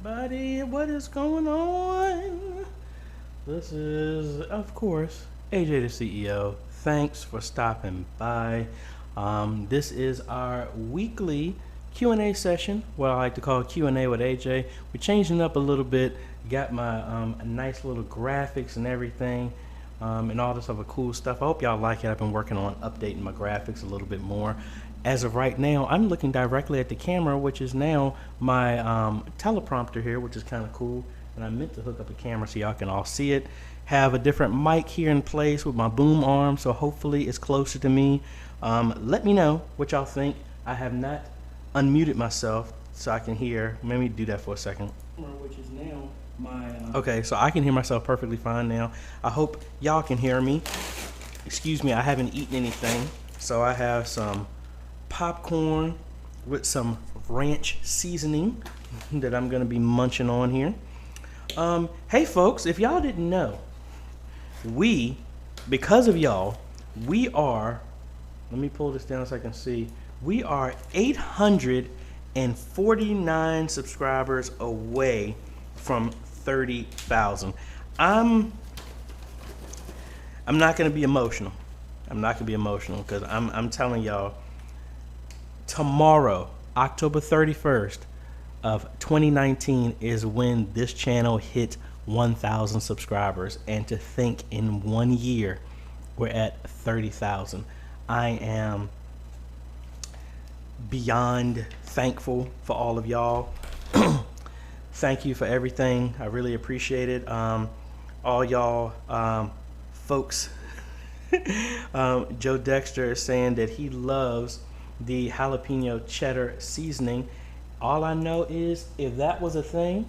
everybody? What is going on? This is, of course, AJay the CEO. Thanks for stopping by. This is our weekly Q&A session, what I like to call Q&A with AJay. We're changing up a little bit. Got my nice little graphics and everything, and all this other cool stuff. I hope y'all like it. I've been working on updating my graphics a little bit more. As of right now, I'm looking directly at the camera, which is now my teleprompter here, which is kind of cool. And I meant to hook up a camera so y'all can all see it. Have a different mic here in place with my boom arm, so hopefully it's closer to me. Let me know what y'all think. I have not unmuted myself so I can hear. Let me do that for a second. Which is now my okay, so I can hear myself perfectly fine now. I hope y'all can hear me. Excuse me, I haven't eaten anything, so I have some popcorn with some ranch seasoning that I'm gonna be munching on here. Hey folks, if y'all didn't know, because of y'all, we are, let me pull this down so I can see, we are 849 subscribers away from 30,000. I'm not gonna be emotional. I'm not gonna be emotional because I'm telling y'all, tomorrow, October 31st of 2019 is when this channel hit 1,000 subscribers. And to think in 1 year, we're at 30,000. I am beyond thankful for all of y'all. Thank you for everything. I really appreciate it. All y'all folks, Joe Dexter is saying that he loves the jalapeno cheddar seasoning. All I know is if that was a thing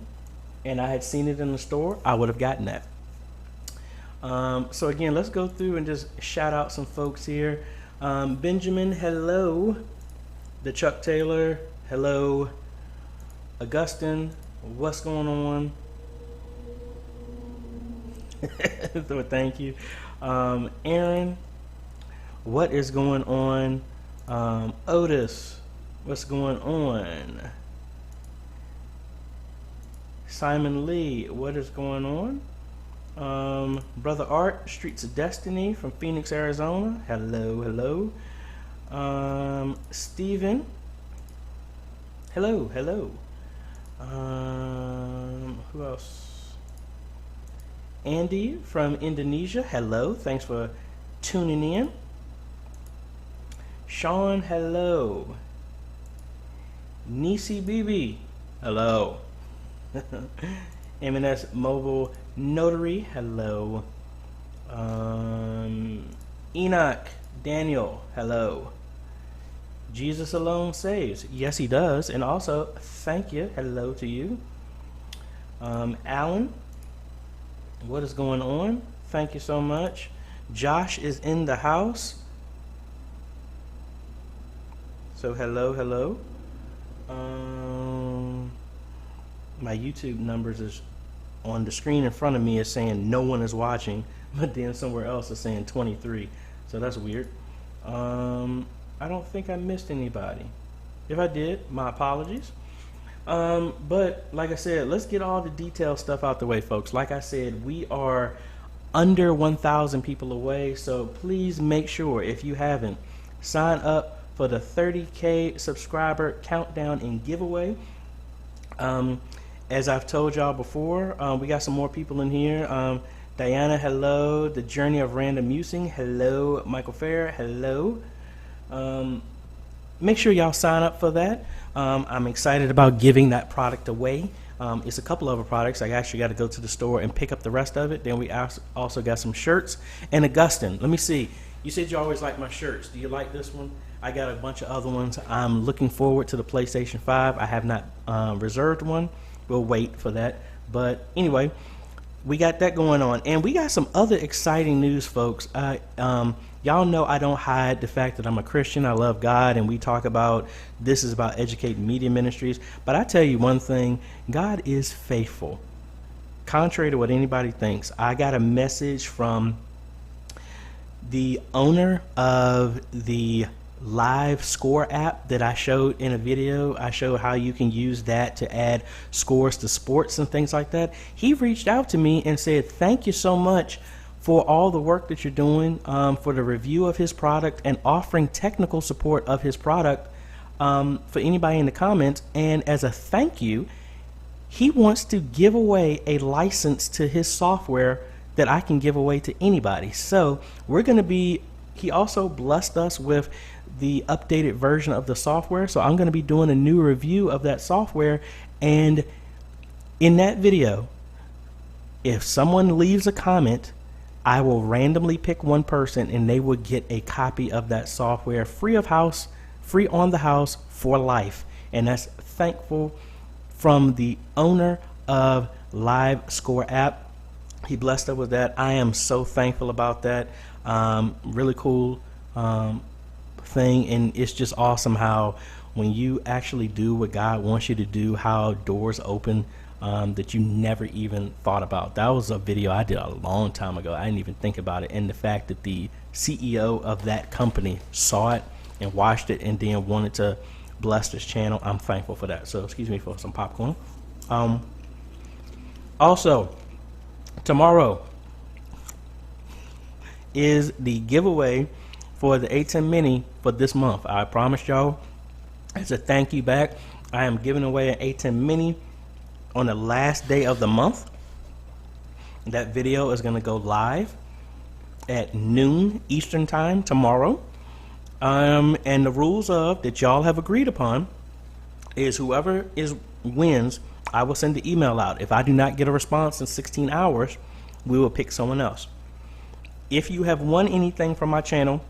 and I had seen it in the store, I would have gotten that. So again, let's go through and just shout out some folks here. Benjamin, hello. The Chuck Taylor, hello. Augustine, what's going on? So thank you. Aaron, what is going on? Otis, what's going on? Simon Lee, what is going on? Brother Art, Streets of Destiny from Phoenix, Arizona. Hello, hello. Steven, hello, hello. Who else? Andy from Indonesia, hello. Thanks for tuning in. Sean, hello. Nisi Bibi, hello. M&S Mobile Notary, hello. Enoch Daniel, hello. Jesus alone saves, yes he does, and also thank you, hello to you. Alan, what is going on? Thank you so much. Josh is in the house. So hello, hello. My YouTube numbers is on the screen in front of me is saying no one is watching, but then somewhere else is saying 23. So that's weird. I don't think I missed anybody. If I did, my apologies. But like I said, let's get all the detailed stuff out the way, folks. Like I said, we are under 1,000 people away. So please make sure, if you haven't, sign up for the 30K subscriber countdown and giveaway. As I've told y'all before, we got some more people in here. Diana, hello. The Journey of Random Musing, hello. Michael Fair, hello. Make sure y'all sign up for that. I'm excited about giving that product away. It's a couple other products. I actually got to go to the store and pick up the rest of it. Then we also got some shirts. And Augustine, let me see. You said you always like my shirts. Do you like this one? I got a bunch of other ones. I'm looking forward to the PlayStation 5. I have not reserved one. We'll wait for that. But anyway, we got that going on. And we got some other exciting news, folks. Y'all know I don't hide the fact that I'm a Christian. I love God, and we talk about this is about educating media ministries. But I tell you one thing, God is faithful. Contrary to what anybody thinks, I got a message from the owner of the live score app that I showed in a video. I showed how you can use that to add scores to sports and things like that. He reached out to me and said, thank you so much for all the work that you're doing, for the review of his product and offering technical support of his product for anybody in the comments. And as a thank you, he wants to give away a license to his software that I can give away to anybody. So we're going to be, he also blessed us with the updated version of the software. So I'm going to be doing a new review of that software. And in that video, if someone leaves a comment, I will randomly pick one person and they will get a copy of that software free of house, free on the house for life. And that's thankful from the owner of Live Score app. He blessed us with that. I am so thankful about that. Really cool thing. And it's just awesome how when you actually do what God wants you to do, how doors open that you never even thought about. That was a video I did a long time ago. I didn't even think about it. And the fact that the CEO of that company saw it and watched it and then wanted to bless this channel, I'm thankful for that. So excuse me for some popcorn. Also, tomorrow is the giveaway for the A10 Mini for this month. I promised y'all as a thank you back, I am giving away an A10 Mini on the last day of the month. That video is going to go live at noon Eastern time tomorrow. And the rules of that y'all have agreed upon is whoever wins, I will send the email out. If I do not get a response in 16 hours, we will pick someone else. If you have won anything from my channel,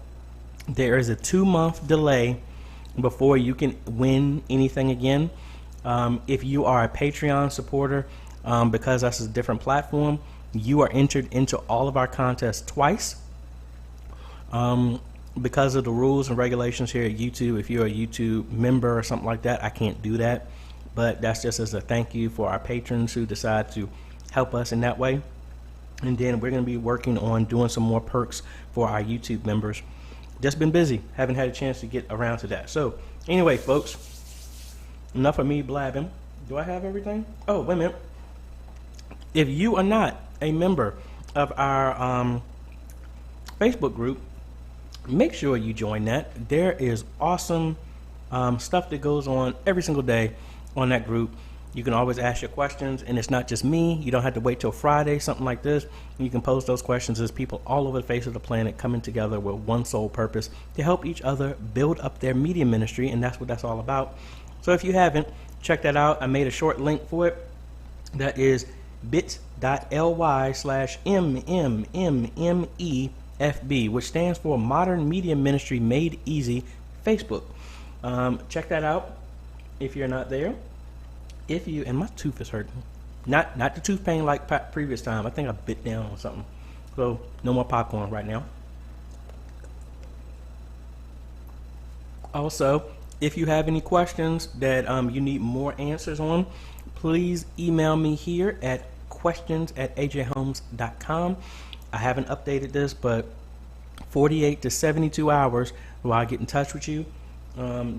there is a 2-month delay before you can win anything again. If you are a Patreon supporter, because that's a different platform, you are entered into all of our contests twice. Because of the rules and regulations here at YouTube, if you're a YouTube member or something like that, I can't do that. But that's just as a thank you for our patrons who decide to help us in that way. And then we're going to be working on doing some more perks for our YouTube members. Just been busy, haven't had a chance to get around to that. So anyway, folks, enough of me blabbing. Do I have everything? Oh, wait a minute. If you are not a member of our Facebook group, make sure you join that. There is awesome stuff that goes on every single day on that group. You can always ask your questions, and it's not just me. You don't have to wait till Friday, something like this. You can pose those questions as people all over the face of the planet coming together with one sole purpose to help each other build up their media ministry, and that's what that's all about. So if you haven't, check that out. I made a short link for it. That is bit.ly/MMMEFB, which stands for Modern Media Ministry Made Easy Facebook. Check that out if you're not there. If you, and my tooth is hurting. Not the tooth pain like previous time. I think I bit down on something. So no more popcorn right now. Also, if you have any questions that you need more answers on, please email me here at questions@ajhomes.com. I haven't updated this, but 48 to 72 hours will I get in touch with you.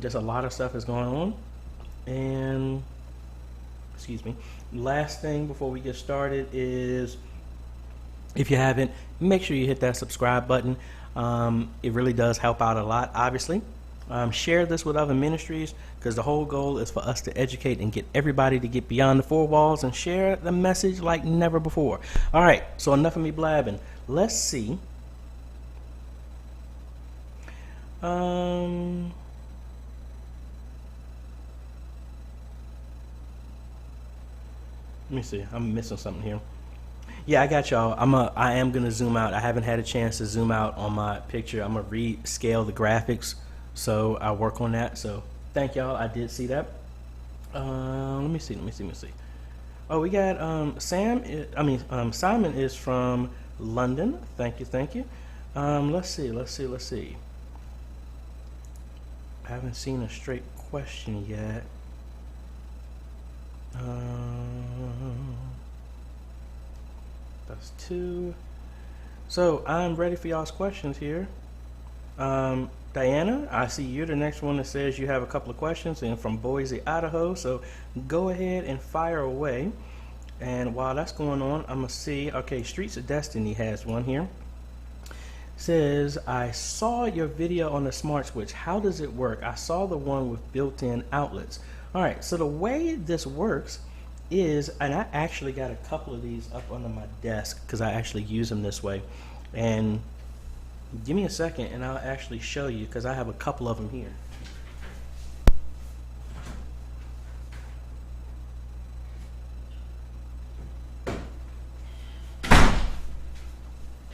Just a lot of stuff is going on. And excuse me, last thing before we get started is, if you haven't, make sure you hit that subscribe button. It really does help out a lot, obviously. Share this with other ministries, because the whole goal is for us to educate and get everybody to get beyond the four walls and share the message like never before. All right, so enough of me blabbing. Let's see. Let me see. I'm missing something here. Yeah, I got y'all. I am gonna zoom out. I haven't had a chance to zoom out on my picture. I'm gonna rescale the graphics, so I'll work on that. So thank y'all. I did see that. Let me see. Oh, we got Simon is from London. Thank you. Let's see. I haven't seen a straight question yet. That's two. So I'm ready for y'all's questions here. Diana, I see you're the next one that says you have a couple of questions, and from Boise, Idaho. So go ahead and fire away. And while that's going on, I'm gonna see. Okay, Streets of Destiny has one here. Says, I saw your video on the smart switch. How does it work? I saw the one with built-in outlets. All right, so the way this works is, and I actually got a couple of these up under my desk because I actually use them this way. And give me a second and I'll actually show you, because I have a couple of them here.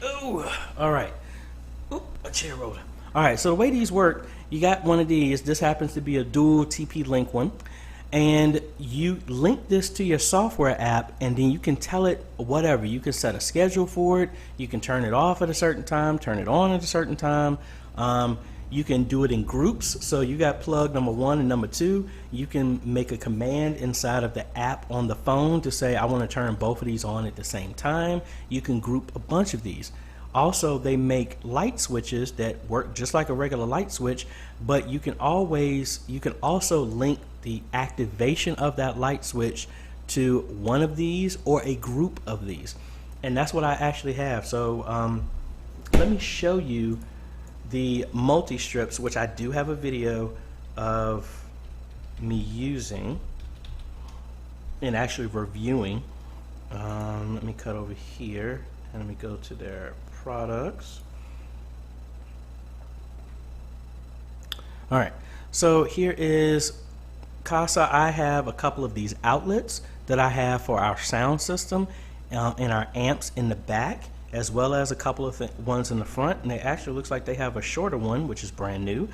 Ooh, all right. Oop, a chair roller. All right, so the way these work, you got one of these. This happens to be a dual TP-Link one. And you link this to your software app, and then you can tell it whatever. You can set a schedule for it. You can turn it off at a certain time, turn it on at a certain time. You can do it in groups. So you got plug number 1 and number 2. You can make a command inside of the app on the phone to say, I want to turn both of these on at the same time. You can group a bunch of these. Also, they make light switches that work just like a regular light switch, but you can also link the activation of that light switch to one of these or a group of these. And that's what I actually have. So let me show you the multi-strips, which I do have a video of me using and actually reviewing. Let me cut over here and let me go to their products. All right, so here is Casa. I have a couple of these outlets that I have for our sound system and our amps in the back, as well as a couple of ones in the front, and it actually looks like they have a shorter one, which is brand new.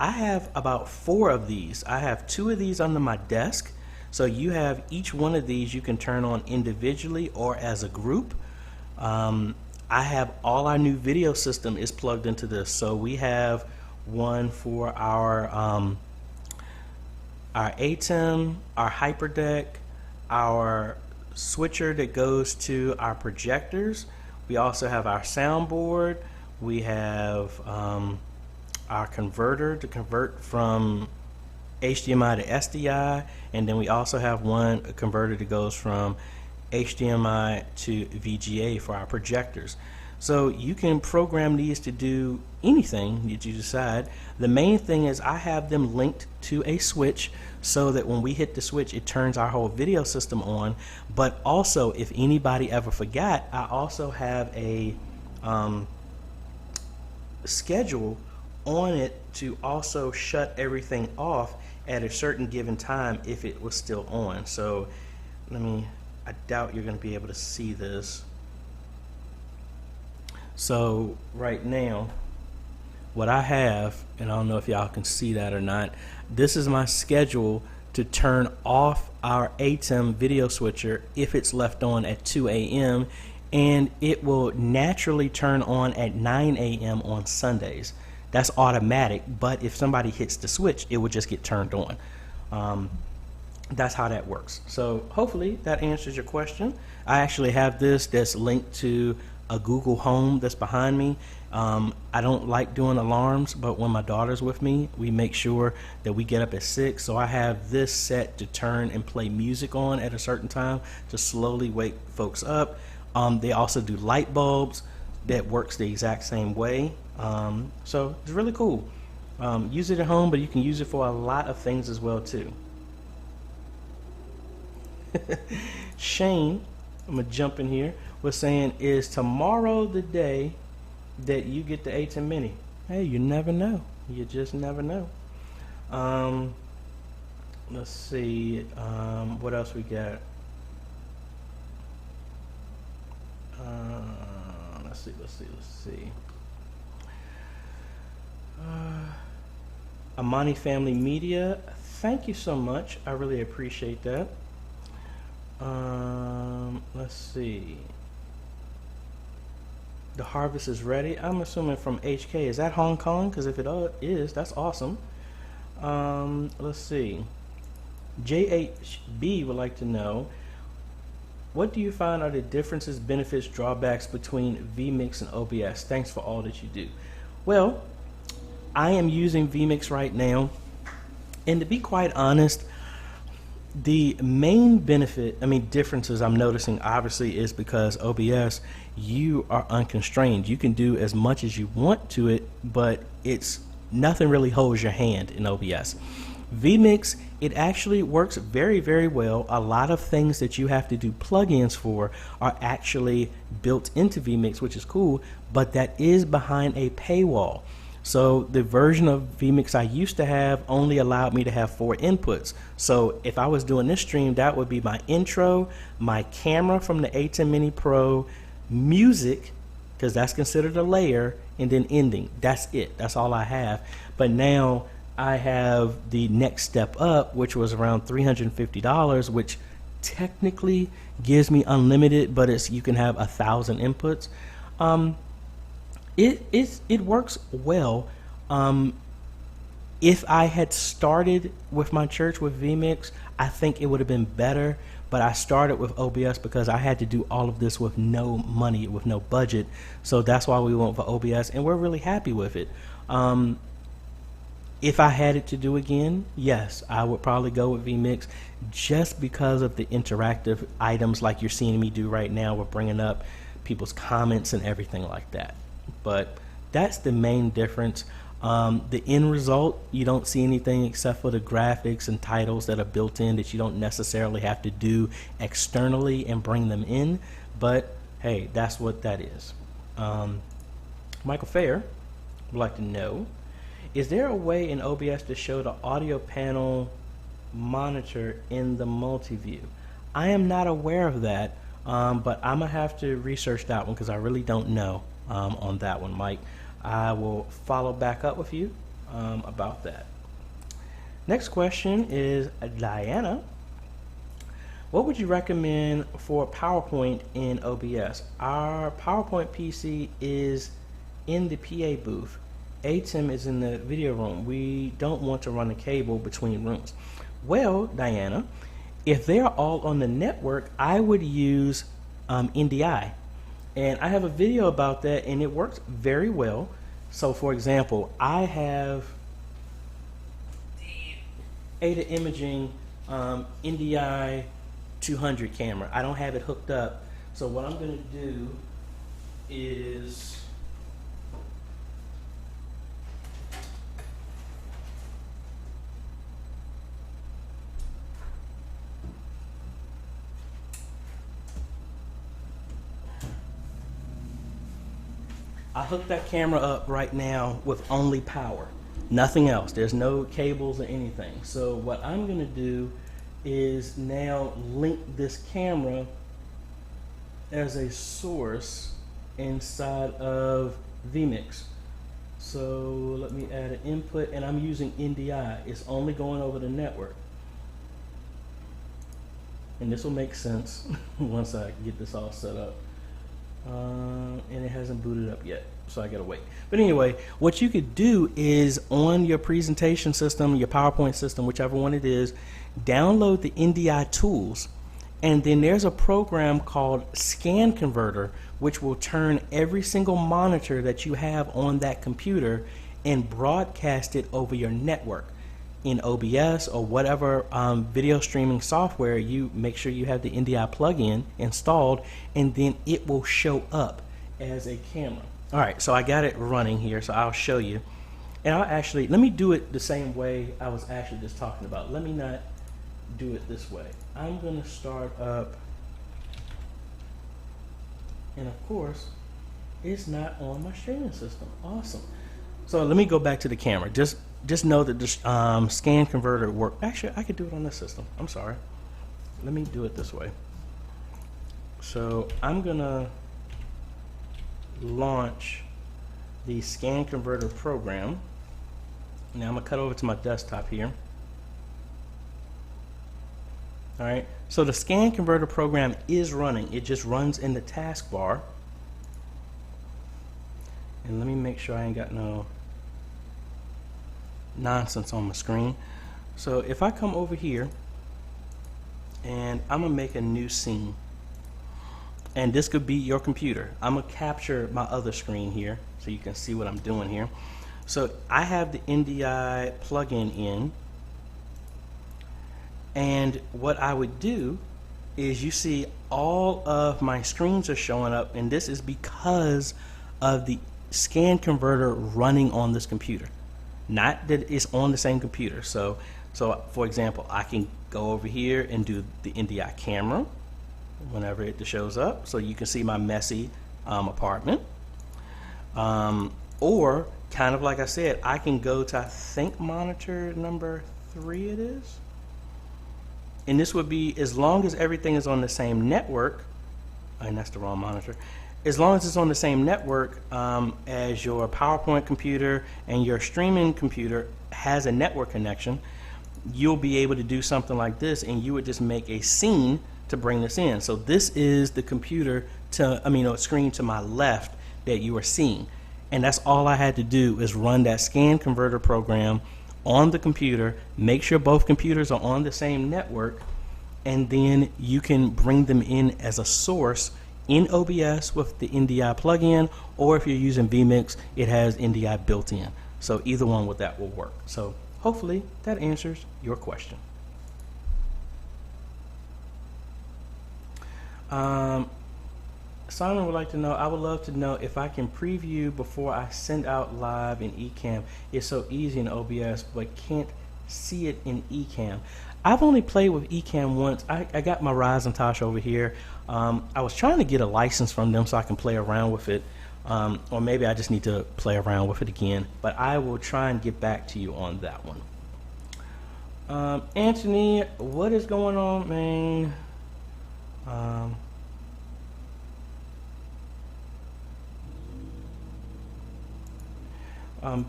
I have about 4 of these. I have 2 of these under my desk, so you have each one of these you can turn on individually or as a group. I have all our new video system is plugged into this, so we have one for our ATEM, our hyperdeck, our switcher that goes to our projectors. We also have our soundboard. We have our converter to convert from HDMI to SDI, and then we also have a converter that goes from HDMI to VGA for our projectors. So you can program these to do anything that you decide. The main thing is I have them linked to a switch so that when we hit the switch, it turns our whole video system on. But also, if anybody ever forgot, I also have a schedule on it to also shut everything off at a certain given time if it was still on. So I doubt you're going to be able to see this. So right now, what I have, and I don't know if y'all can see that or not, this is my schedule to turn off our ATEM video switcher if it's left on at 2 a.m. and it will naturally turn on at 9 a.m. on Sundays. That's automatic, but if somebody hits the switch, it will just get turned on. That's how that works. So hopefully that answers your question. I actually have this that's linked to a Google Home that's behind me. I don't like doing alarms, but when my daughter's with me, we make sure that we get up at 6. So I have this set to turn and play music on at a certain time to slowly wake folks up. They also do light bulbs that works the exact same way. So it's really cool. Use it at home, but you can use it for a lot of things as well too. Shane, I'm gonna jump in here, was saying, is tomorrow the day that you get the ATEM Mini? Hey, you never know. You just never know. Let's see, what else we got? Let's see. Amani Family Media, thank you so much. I really appreciate that. Let's see. The harvest is ready. I'm assuming from HK. Is that Hong Kong? Because if it is, that's awesome. Let's see. JHB would like to know, what do you find are the differences, benefits, drawbacks between vMix and OBS? Thanks for all that you do. Well, I am using vMix right now, and to be quite honest, the main differences I'm noticing obviously is because OBS, you are unconstrained. You can do as much as you want to it, but it's nothing really holds your hand in OBS. vMix, it actually works very, very well. A lot of things that you have to do plugins for are actually built into vMix, which is cool, but that is behind a paywall. So the version of vMix I used to have only allowed me to have 4 inputs. So if I was doing this stream, that would be my intro, my camera from the A10 Mini Pro, music, because that's considered a layer, and then ending. That's it. That's all I have. But now I have the next step up, which was around $350, which technically gives me unlimited, but you can have 1,000 inputs. It works well. If I had started with my church with vMix, I think it would have been better, but I started with OBS because I had to do all of this with no money, with no budget. So that's why we went for OBS, and we're really happy with it. If I had it to do again, yes, I would probably go with vMix just because of the interactive items like you're seeing me do right now. We're bringing up people's comments and everything like that. But that's the main difference. The end result, you don't see anything except for the graphics and titles that are built in that you don't necessarily have to do externally and bring them in. But hey, that's what that is. Michael Fair would like to know, is there a way in OBS to show the audio panel monitor in the multi-view? I am not aware of that, but I'm gonna have to research that one because I really don't know on that one, Mike. I will follow back up with you about that. Next question is Diana. What would you recommend for PowerPoint in OBS? Our PowerPoint PC is in the PA booth. ATEM is in the video room. We don't want to run a cable between rooms. Well, Diana, if they're all on the network, I would use NDI. And I have a video about that, and it works very well. So for example, I have the Ada Imaging NDI 200 camera. I don't have it hooked up. So what I'm going to do is I hooked that camera up right now with only power, nothing else. There's no cables or anything. So what I'm going to do is now link this camera as a source inside of vMix. So let me add an input, and I'm using NDI. It's only going over the network. And this will make sense once I get this all set up. And it hasn't booted up yet, so I gotta wait. But anyway, what you could do is on your presentation system, your PowerPoint system, whichever one it is, download the NDI tools, and then there's a program called Scan Converter, which will turn every single monitor that you have on that computer and broadcast it over your network. In OBS or whatever video streaming software, you make sure you have the NDI plugin installed, and then it will show up as a camera. All right, so I got it running here, so I'll show you. And let me do it the same way I was actually just talking about. Let me not do it this way. I'm gonna start up, and of course, it's not on my streaming system. Awesome. So let me go back to the camera. Just know that the scan converter worked. Actually, I could do it on this system. I'm sorry. Let me do it this way. So I'm gonna launch the scan converter program. Now I'm gonna cut over to my desktop here. All right. So the scan converter program is running. It just runs in the taskbar. And let me make sure I ain't got no nonsense on my screen. So if I come over here and I'm gonna make a new scene, and this could be your computer. I'm gonna capture my other screen here so you can see what I'm doing here. So I have the NDI plugin in, and what I would do is, you see all of my screens are showing up, and this is because of the scan converter running on this computer, not that it's on the same computer. So for example, I can go over here and do the NDI camera whenever it shows up, so you can see my messy apartment. Or kind of like I said, I can go to, I think, monitor number 3 it is. And this would be, as long as everything is on the same network, and that's the wrong monitor, as long as it's on the same network as your PowerPoint computer and your streaming computer has a network connection, you'll be able to do something like this, and you would just make a scene to bring this in. So this is the computer screen to my left that you are seeing. And that's all I had to do, is run that scan converter program on the computer, make sure both computers are on the same network, and then you can bring them in as a source in OBS with the NDI plugin, or if you're using vMix, it has NDI built in. So either one with that will work. So hopefully that answers your question. Simon would like to know, I would love to know if I can preview before I send out live in Ecamm. It's so easy in OBS, but can't see it in Ecamm. I've only played with Ecamm once. I got my Ryzen over here. I was trying to get a license from them so I can play around with it. Or maybe I just need to play around with it again. But I will try and get back to you on that one. Anthony, what is going on, man?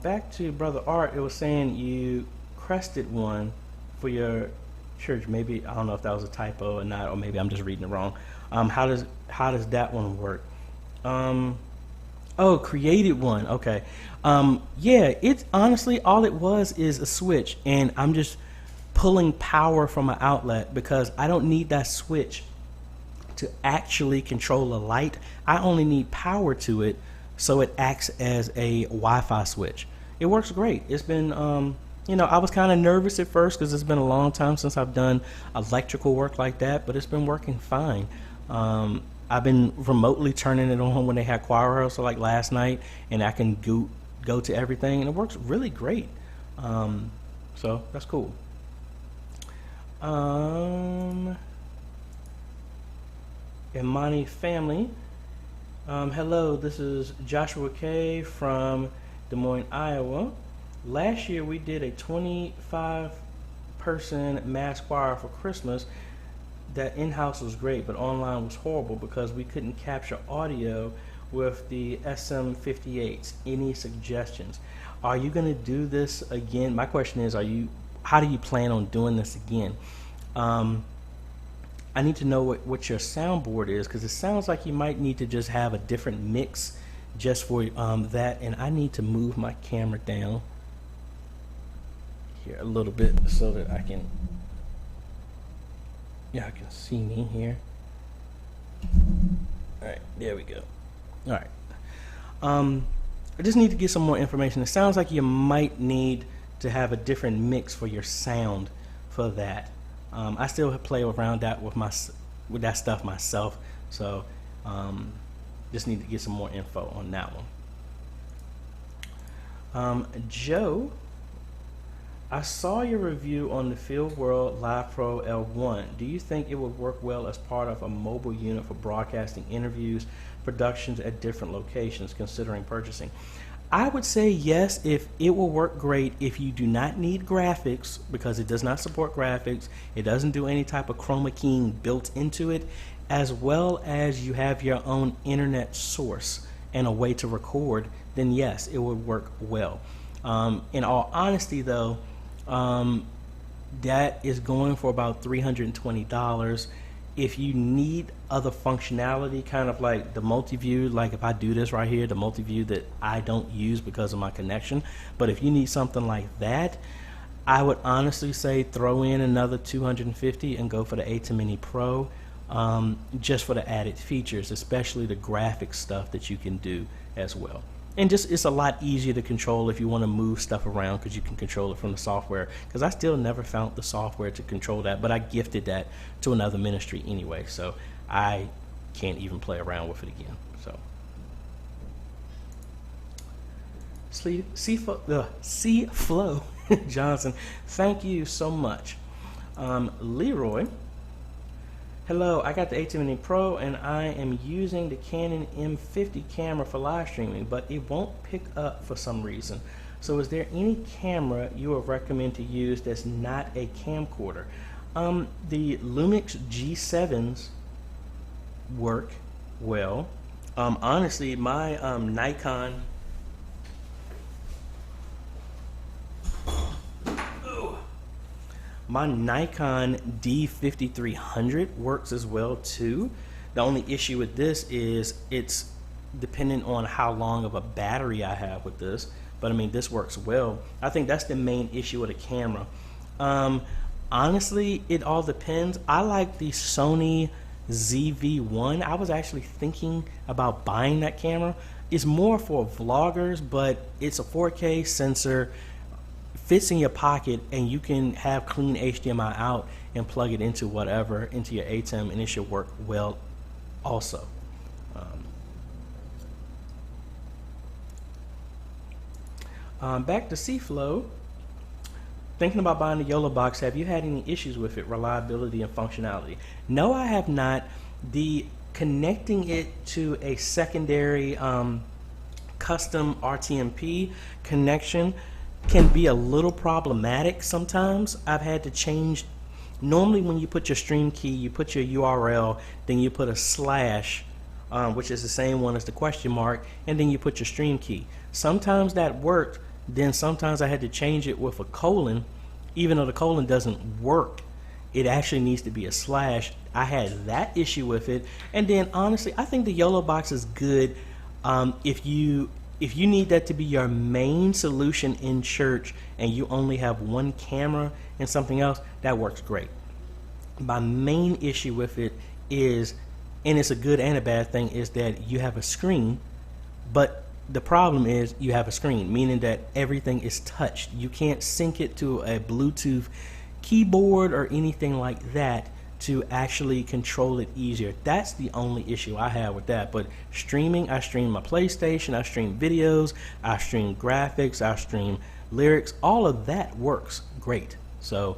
Back to Brother Art, it was saying you crested one for your church. Maybe, I don't know if that was a typo or not, or maybe I'm just reading it wrong. How does that one work? Oh, created one. Okay. Yeah, it's honestly, all it was is a switch, and I'm just pulling power from an outlet because I don't need that switch to actually control a light. I only need power to it, so it acts as a Wi-Fi switch. It works great. It's been, you know, I was kind of nervous at first because it's been a long time since I've done electrical work like that, but it's been working fine. I've been remotely turning it on when they had choir rehearsal like last night, and I can go to everything, and it works really great. So that's cool. Imani family. Hello, this is Joshua K from Des Moines, Iowa. Last year we did a 25-person mass choir for Christmas. That in-house was great, but online was horrible because we couldn't capture audio with the SM58s. Any suggestions? Are you going to do this again? My question is, how do you plan on doing this again? I need to know what your soundboard is, because it sounds like you might need to just have a different mix just for that. And I need to move my camera down here a little bit so that I can, yeah, I can see me here. All right, there we go. All right. I just need to get some more information. It sounds like you might need to have a different mix for your sound for that. I still play around that with that stuff myself, so just need to get some more info on that one. Joe, I saw your review on the Field World Live Pro L1. Do you think it would work well as part of a mobile unit for broadcasting interviews, productions at different locations, considering purchasing? I would say yes, if it will work great if you do not need graphics, because it does not support graphics. It doesn't do any type of chroma keying built into it, as well as you have your own internet source and a way to record, then yes, it would work well. In all honesty though, that is going for about $320. If you need other functionality, kind of like the multi-view, like if I do this right here, the multi-view that I don't use because of my connection, but if you need something like that, I would honestly say throw in another $250 and go for the A10 Mini Pro, just for the added features, especially the graphic stuff that you can do as well. And just it's a lot easier to control if you want to move stuff around because you can control it from the software. Because I still never found the software to control that, but I gifted that to another ministry anyway, so I can't even play around with it again. So C Flow Johnson, thank you so much. Leroy, hello, I got the A7 Pro and I am using the Canon M50 camera for live streaming, but it won't pick up for some reason. So is there any camera you would recommend to use that's not a camcorder? The Lumix G7s work well. Honestly, my Nikon D5300 works as well too. The only issue with this is it's dependent on how long of a battery I have with this, but I mean this works well. I think that's the main issue with a camera. Honestly, it all depends. I like the Sony ZV-1. I was actually thinking about buying that camera. It's more for vloggers, but it's a 4K sensor, fits in your pocket, and you can have clean HDMI out and plug it into whatever, into your ATEM, and it should work well also. Back to C-Flow. Thinking about buying the YOLO box, have you had any issues with it, reliability and functionality? No, I have not. The connecting it to a secondary custom RTMP connection can be a little problematic sometimes. I've had to change. Normally when you put your stream key, you put your URL, then you put a slash, which is the same one as the question mark, and then you put your stream key. Sometimes that worked, then sometimes I had to change it with a colon. Even though the colon doesn't work, it actually needs to be a slash. I had that issue with it. And then honestly, I think the YOLO box is good if you need that to be your main solution in church and you only have one camera and something else, that works great. My main issue with it is, and it's a good and a bad thing, is that you have a screen, but the problem is you have a screen, meaning that everything is touched. You can't sync it to a Bluetooth keyboard or anything like that to actually control it easier. That's the only issue I have with that. But streaming, I stream my PlayStation, I stream videos, I stream graphics, I stream lyrics, all of that works great. So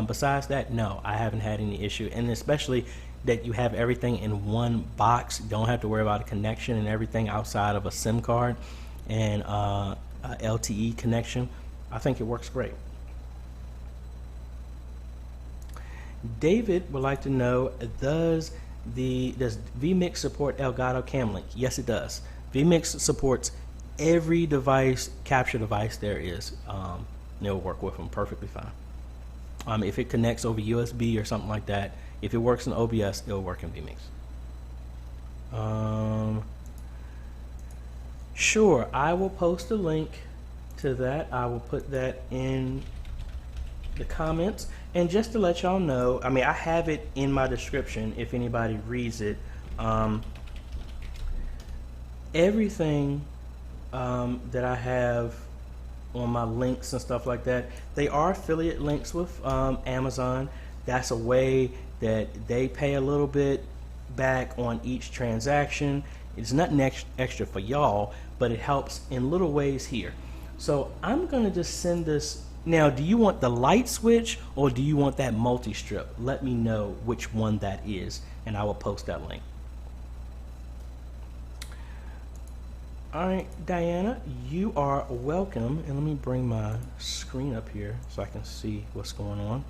besides that, no, I haven't had any issue. And especially that you have everything in one box, don't have to worry about a connection and everything outside of a SIM card and a LTE connection. I think it works great. David would like to know, does vMix support Elgato Camlink? Yes, it does. vMix supports every device, capture device there is. It'll work with them perfectly fine. If it connects over USB or something like that, if it works in OBS, it'll work in vMix. Sure, I will post a link to that. I will put that in the comments. And just to let y'all know, I mean, I have it in my description if anybody reads it. Everything that I have on my links and stuff like that, they are affiliate links with Amazon. That's a way that they pay a little bit back on each transaction. It's nothing extra for y'all, but it helps in little ways here. So I'm gonna just send this. Now, do you want the light switch or do you want that multi-strip? Let me know which one that is, and I will post that link. All right, Diana, you are welcome. And let me bring my screen up here so I can see what's going on.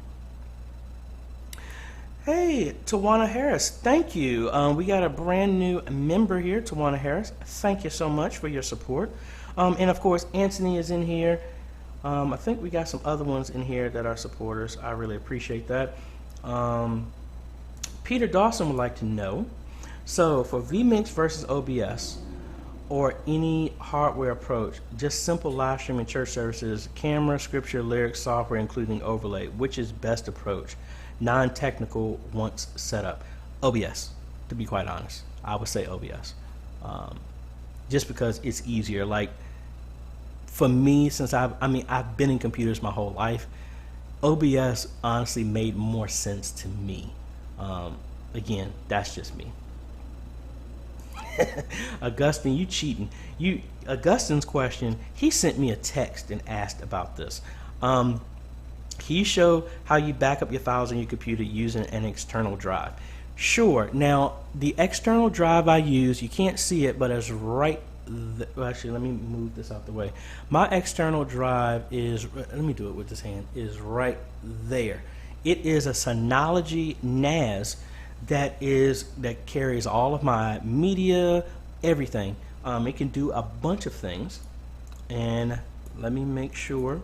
Hey, Tawana Harris, thank you. We got a brand new member here, Tawana Harris. Thank you so much for your support. And of course, Anthony is in here. I think we got some other ones in here that are supporters. I really appreciate that. Peter Dawson would like to know, so for vMix versus OBS or any hardware approach, just simple live streaming church services, camera, scripture, lyrics, software, including overlay, which is best approach? Non-technical once set up. OBS, to be quite honest. I would say OBS. just because it's easier. Like for me, since I've been in computers my whole life, OBS honestly made more sense to me. Again, that's just me. Augustine, you cheating. Augustine's question, he sent me a text and asked about this. Can you show how you back up your files on your computer using an external drive? Sure. Now, the external drive I use, you can't see it, but it's right well, actually, let me move this out the way. My external drive is, let me do it with this hand, is right there. It is a Synology NAS that carries all of my media, everything. It can do a bunch of things, and let me make sure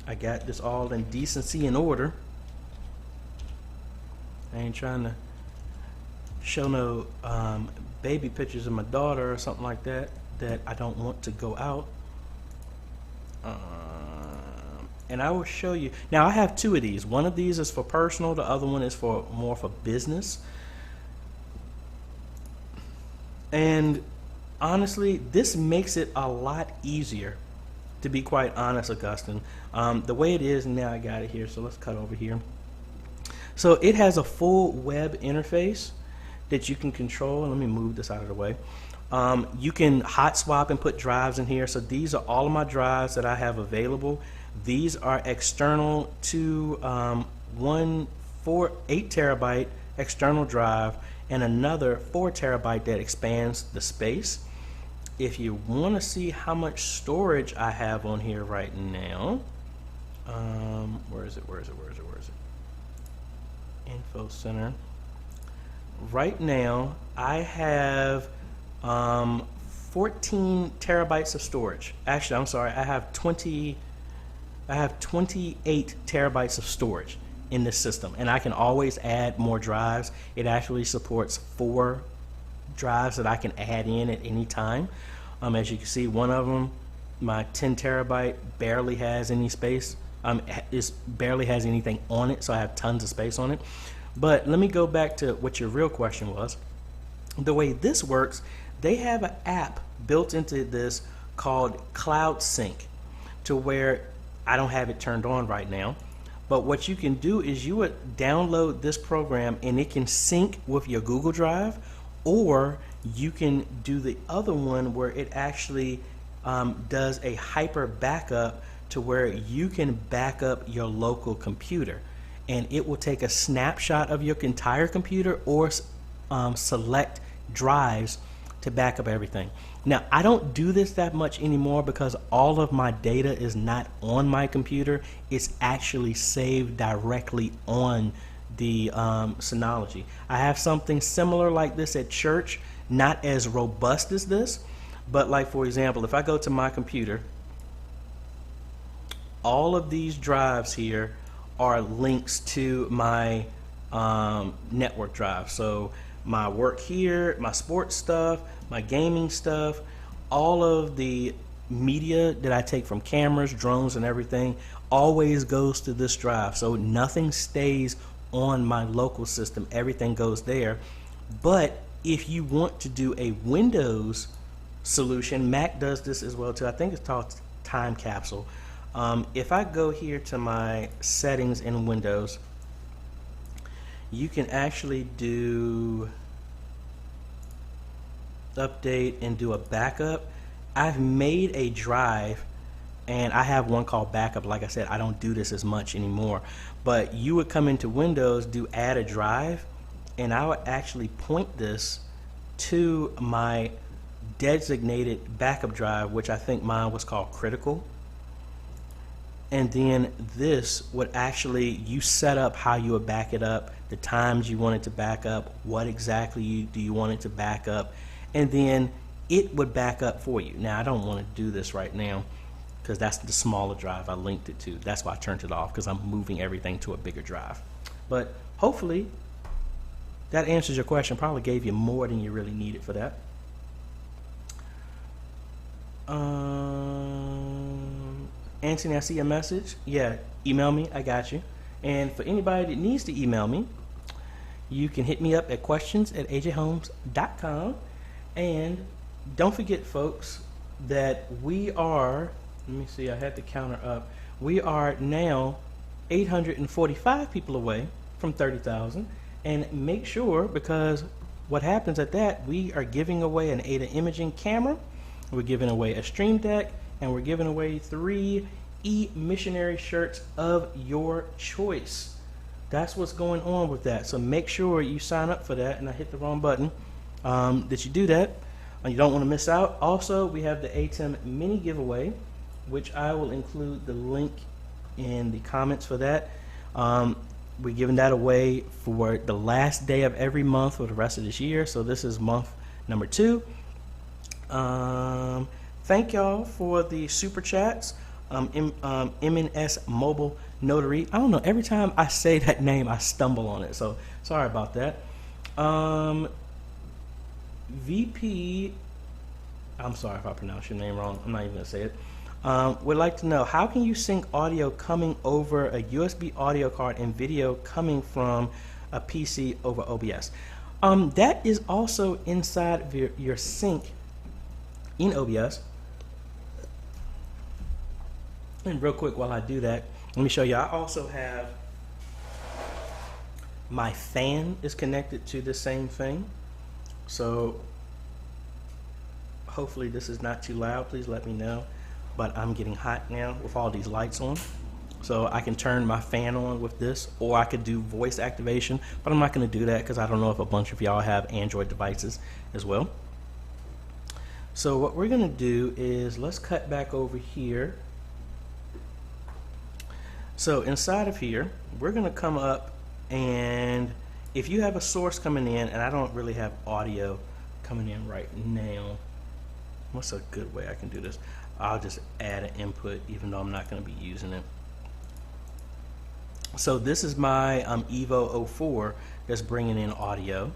I got this all in decency and order. I ain't trying to show no baby pictures of my daughter or something like that I don't want to go out. And I will show you. Now I have two of these. One of these is for personal, the other one is more for business. And honestly, this makes it a lot easier, to be quite honest, Augustine. The way it is now, I got it here, so let's cut over here. So it has a full web interface that you can control. Let me move this out of the way. You can hot swap and put drives in here. So these are all of my drives that I have available. These are external to 8 terabyte external drive and another 4 terabyte that expands the space. If you want to see how much storage I have on here right now, where is it? Info center. Right now, I have 14 terabytes of storage. Actually, I'm sorry, I have 28 terabytes of storage in this system, and I can always add more drives. It actually supports 4 drives that I can add in at any time. As you can see, one of them, my 10 terabyte, barely has any space. Barely has anything on it, so I have tons of space on it. But let me go back to what your real question was. The way this works, they have an app built into this called Cloud Sync, to where I don't have it turned on right now. But what you can do is you would download this program and it can sync with your Google Drive, or you can do the other one where it actually does a hyper backup to where you can back up your local computer, and it will take a snapshot of your entire computer or select drives to back up everything. Now, I don't do this that much anymore because all of my data is not on my computer. It's actually saved directly on the Synology. I have something similar like this at church, not as robust as this, but like, for example, if I go to my computer, all of these drives here are links to my network drive. So my work here, my sports stuff, my gaming stuff, all of the media that I take from cameras, drones, and everything always goes to this drive. So nothing stays on my local system. Everything goes there. But if you want to do a Windows solution, Mac does this as well too. I think it's called Time Capsule. If I go here to my settings in Windows, you can actually do update and do a backup. I've made a drive, and I have one called backup. Like I said, I don't do this as much anymore, but you would come into Windows, do add a drive, and I would actually point this to my designated backup drive, which I think mine was called critical. And then this would actually, you set up how you would back it up, the times you want it to back up, what exactly do you want it to back up, and then it would back up for you. Now, I don't want to do this right now because that's the smaller drive I linked it to. That's why I turned it off, because I'm moving everything to a bigger drive. But hopefully that answers your question. Probably gave you more than you really needed for that. Anthony, I see a message. Yeah, email me. I got you. And for anybody that needs to email me, you can hit me up at questions@ajayhomes.com. And don't forget, folks, that we are, let me see, I had the counter up. We are now 845 people away from 30,000. And make sure, because what happens at that, we are giving away an AJay imaging camera, we're giving away a stream deck, and we're giving away 3 missionary shirts of your choice. That's what's going on with that. So make sure you sign up for that. And I hit the wrong button. That you do that. You don't want to miss out. Also, we have the ATEM mini giveaway, which I will include the link in the comments for that. We're giving that away for the last day of every month for the rest of this year. So this is month number 2. Thank y'all for the super chats. MNS Mobile Notary. I don't know, every time I say that name I stumble on it, so sorry about that. VP, I'm sorry if I pronounce your name wrong, I'm not even gonna say it. Would like to know, how can you sync audio coming over a USB audio card and video coming from a PC over OBS? That is also inside of your sync in OBS. And real quick, while I do that, let me show you. I also have my fan is connected to the same thing. So hopefully this is not too loud. Please let me know. But I'm getting hot now with all these lights on. So I can turn my fan on with this, or I could do voice activation, but I'm not going to do that because I don't know if a bunch of y'all have Android devices as well. So what we're going to do is, let's cut back over here. So inside of here, we're going to come up, and if you have a source coming in, and I don't really have audio coming in right now, what's a good way I can do this? I'll just add an input even though I'm not going to be using it. So this is my Evo 04 that's bringing in audio.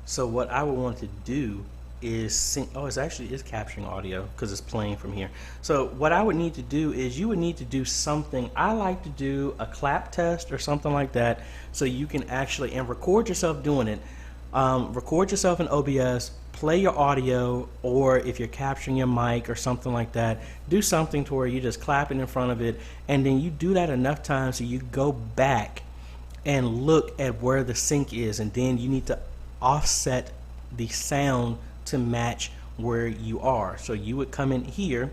So what I would want to do is sync. Oh, it's actually is capturing audio because it's playing from here. So what I would need to do is, you would need to do something. I like to do a clap test or something like that, so you can actually, and record yourself doing it. Record yourself in OBS, play your audio, or if you're capturing your mic or something like that, do something to where you just clap it in front of it, and then you do that enough times so you go back and look at where the sync is, and then you need to offset the sound to match where you are. So you would come in here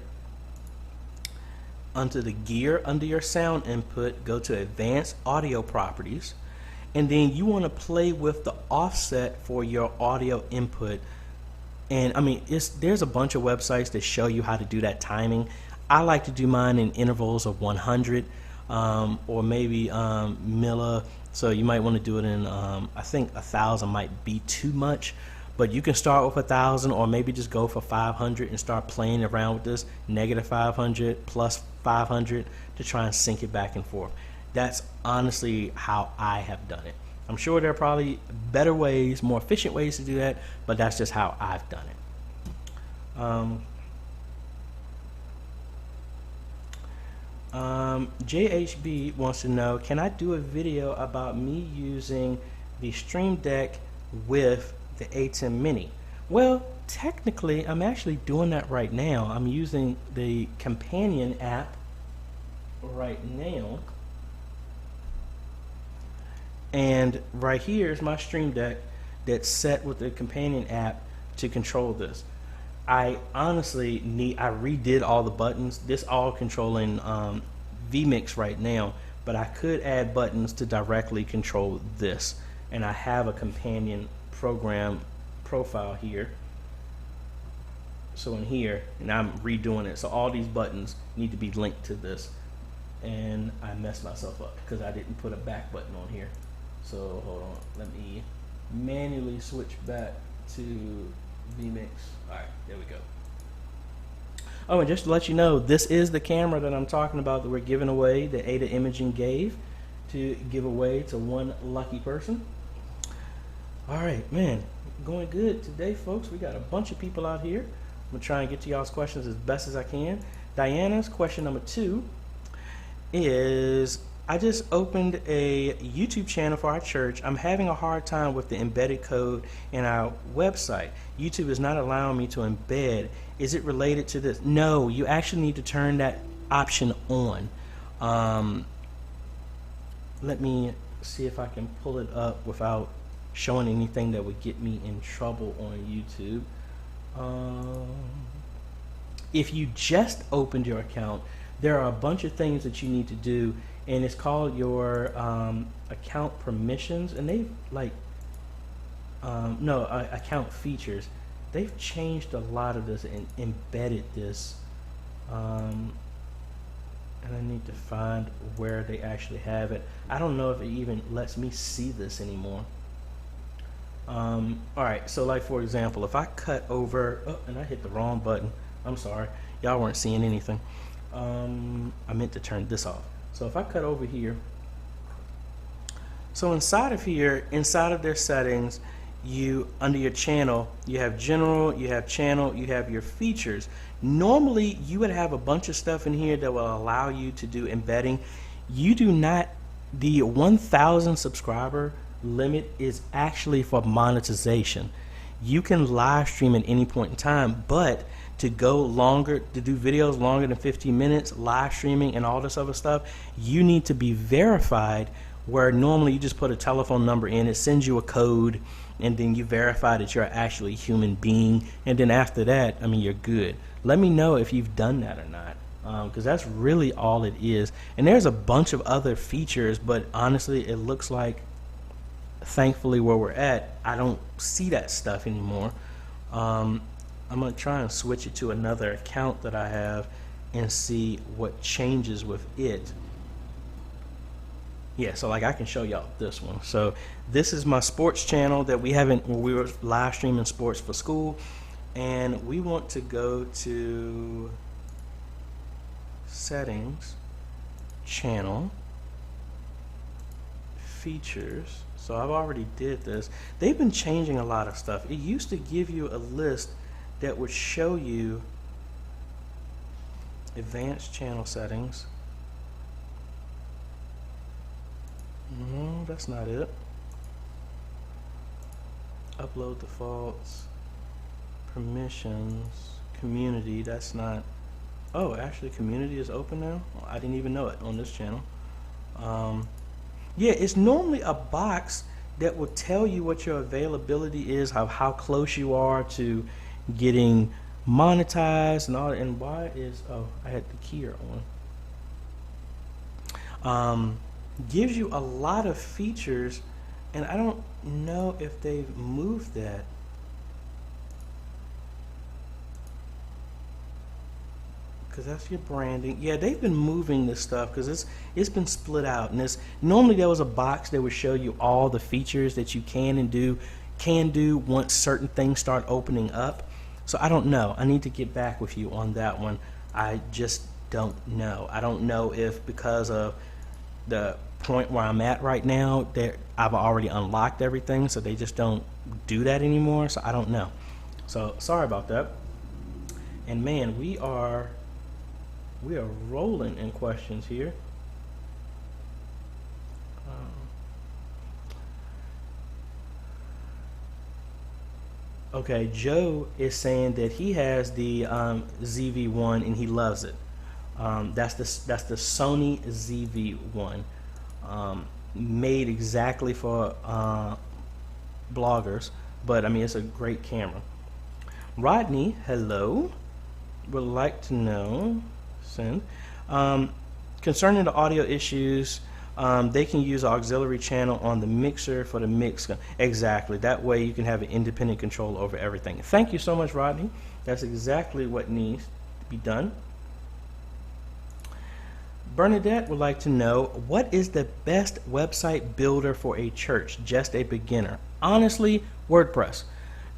under the gear, under your sound input, go to advanced audio properties, and then you want to play with the offset for your audio input. And I mean, there's a bunch of websites that show you how to do that timing. I like to do mine in intervals of 100 or maybe milli. So you might want to do it in I think 1,000 might be too much, but you can start with 1,000, or maybe just go for 500 and start playing around with this, -500 plus 500, to try and sync it back and forth. That's honestly how I have done it. I'm sure there are probably better ways, more efficient ways to do that, but that's just how I've done it. JHB wants to know, can I do a video about me using the Stream Deck with the ATEM Mini? Well, technically, I'm actually doing that right now. I'm using the companion app right now. And right here is my Stream Deck that's set with the companion app to control this. I honestly I redid all the buttons. This all controlling vMix right now, but I could add buttons to directly control this. And I have a companion program profile here. So in here, and I'm redoing it. So all these buttons need to be linked to this. And I messed myself up because I didn't put a back button on here. So hold on, let me manually switch back to vMix. All right, there we go. Oh, and just to let you know, this is the camera that I'm talking about that we're giving away, that AJay Imaging gave to give away to one lucky person. All right, man, going good today, folks. We got a bunch of people out here. I'm gonna try and get to y'all's questions as best as I can. Diana's question number 2 is, I just opened a YouTube channel for our church. I'm having a hard time with the embedded code in our website. YouTube is not allowing me to embed. Is it related to this? No, you actually need to turn that option on. Let me see if I can pull it up without showing anything that would get me in trouble on YouTube. If you just opened your account, there are a bunch of things that you need to do, and it's called your account permissions, and they've like account features. They've changed a lot of this and embedded this, and I need to find where they actually have it. I don't know if it even lets me see this anymore. All right, so like for example, if I cut over, oh, and I hit the wrong button. I'm sorry, y'all weren't seeing anything. I meant to turn this off. So if I cut over here, so inside of here, inside of their settings, you, under your channel, you have general, you have channel, you have your features. Normally you would have a bunch of stuff in here that will allow you to do embedding. You do not. The 1,000 subscriber limit is actually for monetization. You can live stream at any point in time, but to go longer, to do videos longer than 15 minutes, live streaming and all this other stuff, you need to be verified, where normally you just put a telephone number in, it sends you a code, and then you verify that you're actually a human being, and then after that, I mean, you're good. Let me know if you've done that or not, because that's really all it is. And there's a bunch of other features, but honestly, it looks like, thankfully where we're at, I don't see that stuff anymore. I'm going to try and switch it to another account that I have and see what changes with it. Yeah, so like I can show y'all this one. So this is my sports channel that we were live streaming sports for school, and we want to go to settings, channel, features. So I've already did this. They've been changing a lot of stuff. It used to give you a list that would show you advanced channel settings. No, that's not it. Upload defaults, permissions, community, that's not. Oh, actually community is open now? I didn't even know it on this channel. Yeah, it's normally a box that will tell you what your availability is, how close you are to getting monetized and all. And why is, oh, I had the keyer on. Gives you a lot of features, and I don't know if they've moved that. Because that's your branding. Yeah, they've been moving this stuff because it's been split out, and it's normally there was a box that would show you all the features that you can do once certain things start opening up. So I don't know. I need to get back with you on that one. I just don't know. I don't know if because of the point where I'm at right now that I've already unlocked everything, so they just don't do that anymore. So I don't know. So sorry about that. And man, we are rolling in questions here. Okay, Joe is saying that he has the ZV-1 and he loves it. That's the Sony ZV-1, made exactly for bloggers, but I mean it's a great camera. Rodney, hello, would like to know, concerning the audio issues, they can use an auxiliary channel on the mixer for the mix. Exactly. That way you can have an independent control over everything. Thank you so much, Rodney. That's exactly what needs to be done. Bernadette would like to know, what is the best website builder for a church? Just a beginner. Honestly, WordPress.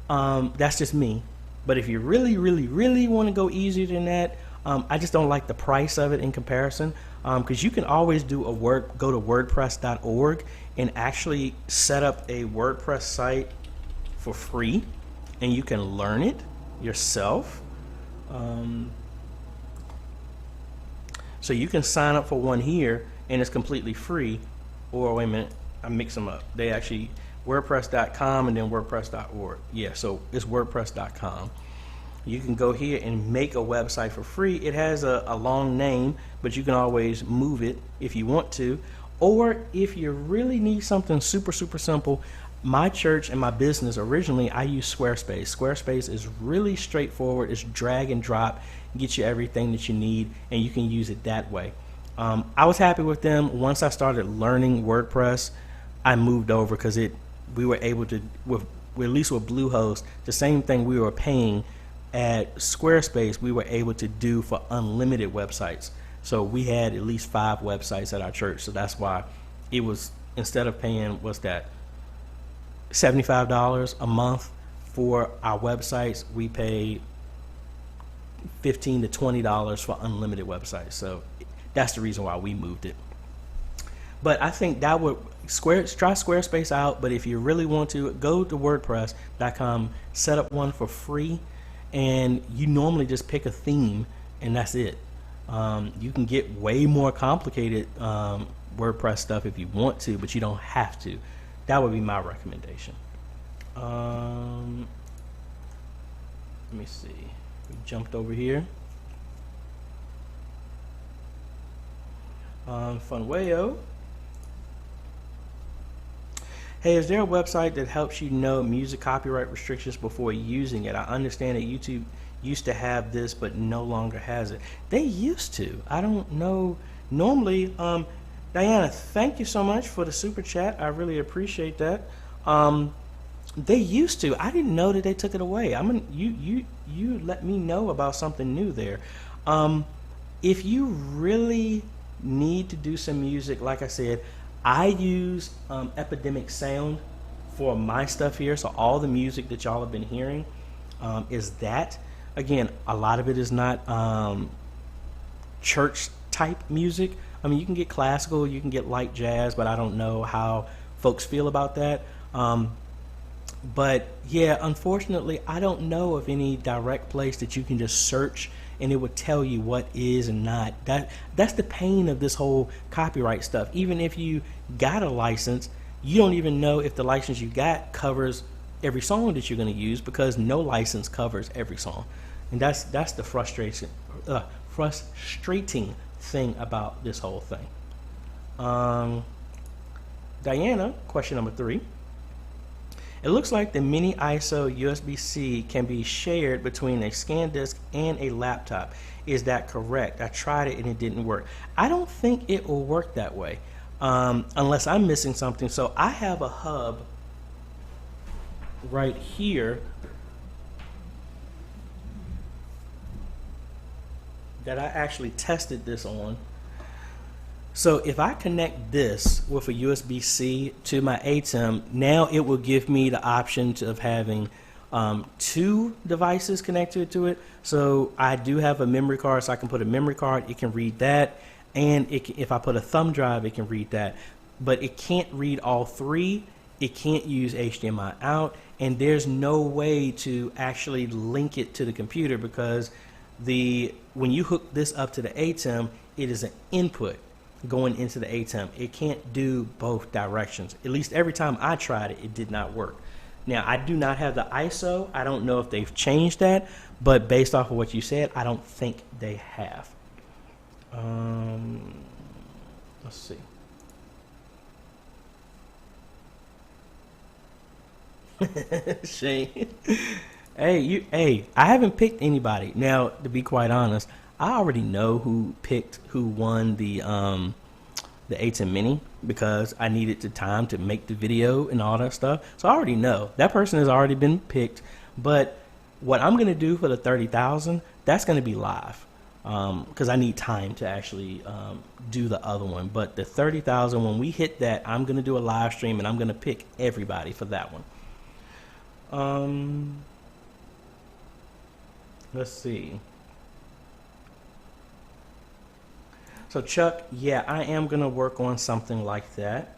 That's just me. But if you really, really, really want to go easier than that, I just don't like the price of it in comparison, because you can always do go to WordPress.org and actually set up a WordPress site for free, and you can learn it yourself. So you can sign up for one here and it's completely free. Or wait a minute, I mix them up. They actually, WordPress.com and then WordPress.org. Yeah, so it's WordPress.com. You can go here and make a website for free. It has a long name, but you can always move it if you want to. Or if you really need something super, super simple, my church and my business, originally I use Squarespace. Squarespace is really straightforward. It's drag and drop, get you everything that you need, and you can use it that way. I was happy with them. Once I started learning WordPress, I moved over because we were able to, at least with Bluehost, the same thing we were paying at Squarespace, we were able to do for unlimited websites. So we had at least 5 websites at our church. So that's why it was, instead of paying, what's that, $75 a month for our websites, we paid $15 to $20 for unlimited websites. So that's the reason why we moved it. But I think that would try Squarespace out. But if you really want to, go to WordPress.com, set up one for free, and you normally just pick a theme, and that's it. You can get way more complicated WordPress stuff if you want to, but you don't have to. That would be my recommendation. Let me see. We jumped over here. Funwayo. Hey, is there a website that helps you know music copyright restrictions before using it? I understand that YouTube used to have this, but no longer has it. They used to. I don't know. Normally, Diana, thank you so much for the super chat. I really appreciate that. They used to. I didn't know that they took it away. You let me know about something new there. If you really need to do some music, like I said, I use Epidemic Sound for my stuff here. So all the music that y'all have been hearing is that. Again, a lot of it is not church type music. I mean, you can get classical, you can get light jazz, but I don't know how folks feel about that. But yeah, unfortunately, I don't know of any direct place that you can just search and it would tell you what is and not. That's the pain of this whole copyright stuff. Even if you got a license, you don't even know if the license you got covers every song that you're going to use, because no license covers every song. And that's the frustrating thing about this whole thing. Diana, question number 3. It looks like the mini ISO USB-C can be shared between a scan disk and a laptop. Is that correct? I tried it and it didn't work. I don't think it will work that way, unless I'm missing something. So I have a hub right here that I actually tested this on. So if I connect this with a USB-C to my ATEM, now it will give me the option of having 2 devices connected to it. So I do have a memory card, so I can put a memory card, it can read that, and if I put a thumb drive, it can read that. But it can't read all 3. It can't use HDMI out, and there's no way to actually link it to the computer, because when you hook this up to the ATEM, it is an input going into the ATEM. It can't do both directions. At least every time I tried it, it did not work. Now, I do not have the ISO. I don't know if they've changed that, but based off of what you said, I don't think they have. Let's see. Shane. Hey, I haven't picked anybody. Now, to be quite honest, I already know who won the ATEM Mini, because I needed the time to make the video and all that stuff. So I already know that person has already been picked. But what I'm gonna do for the 30,000, that's gonna be live, because I need time to actually do the other one. But the 30,000, when we hit that, I'm gonna do a live stream and I'm gonna pick everybody for that one. Let's see. So Chuck, yeah, I am gonna work on something like that.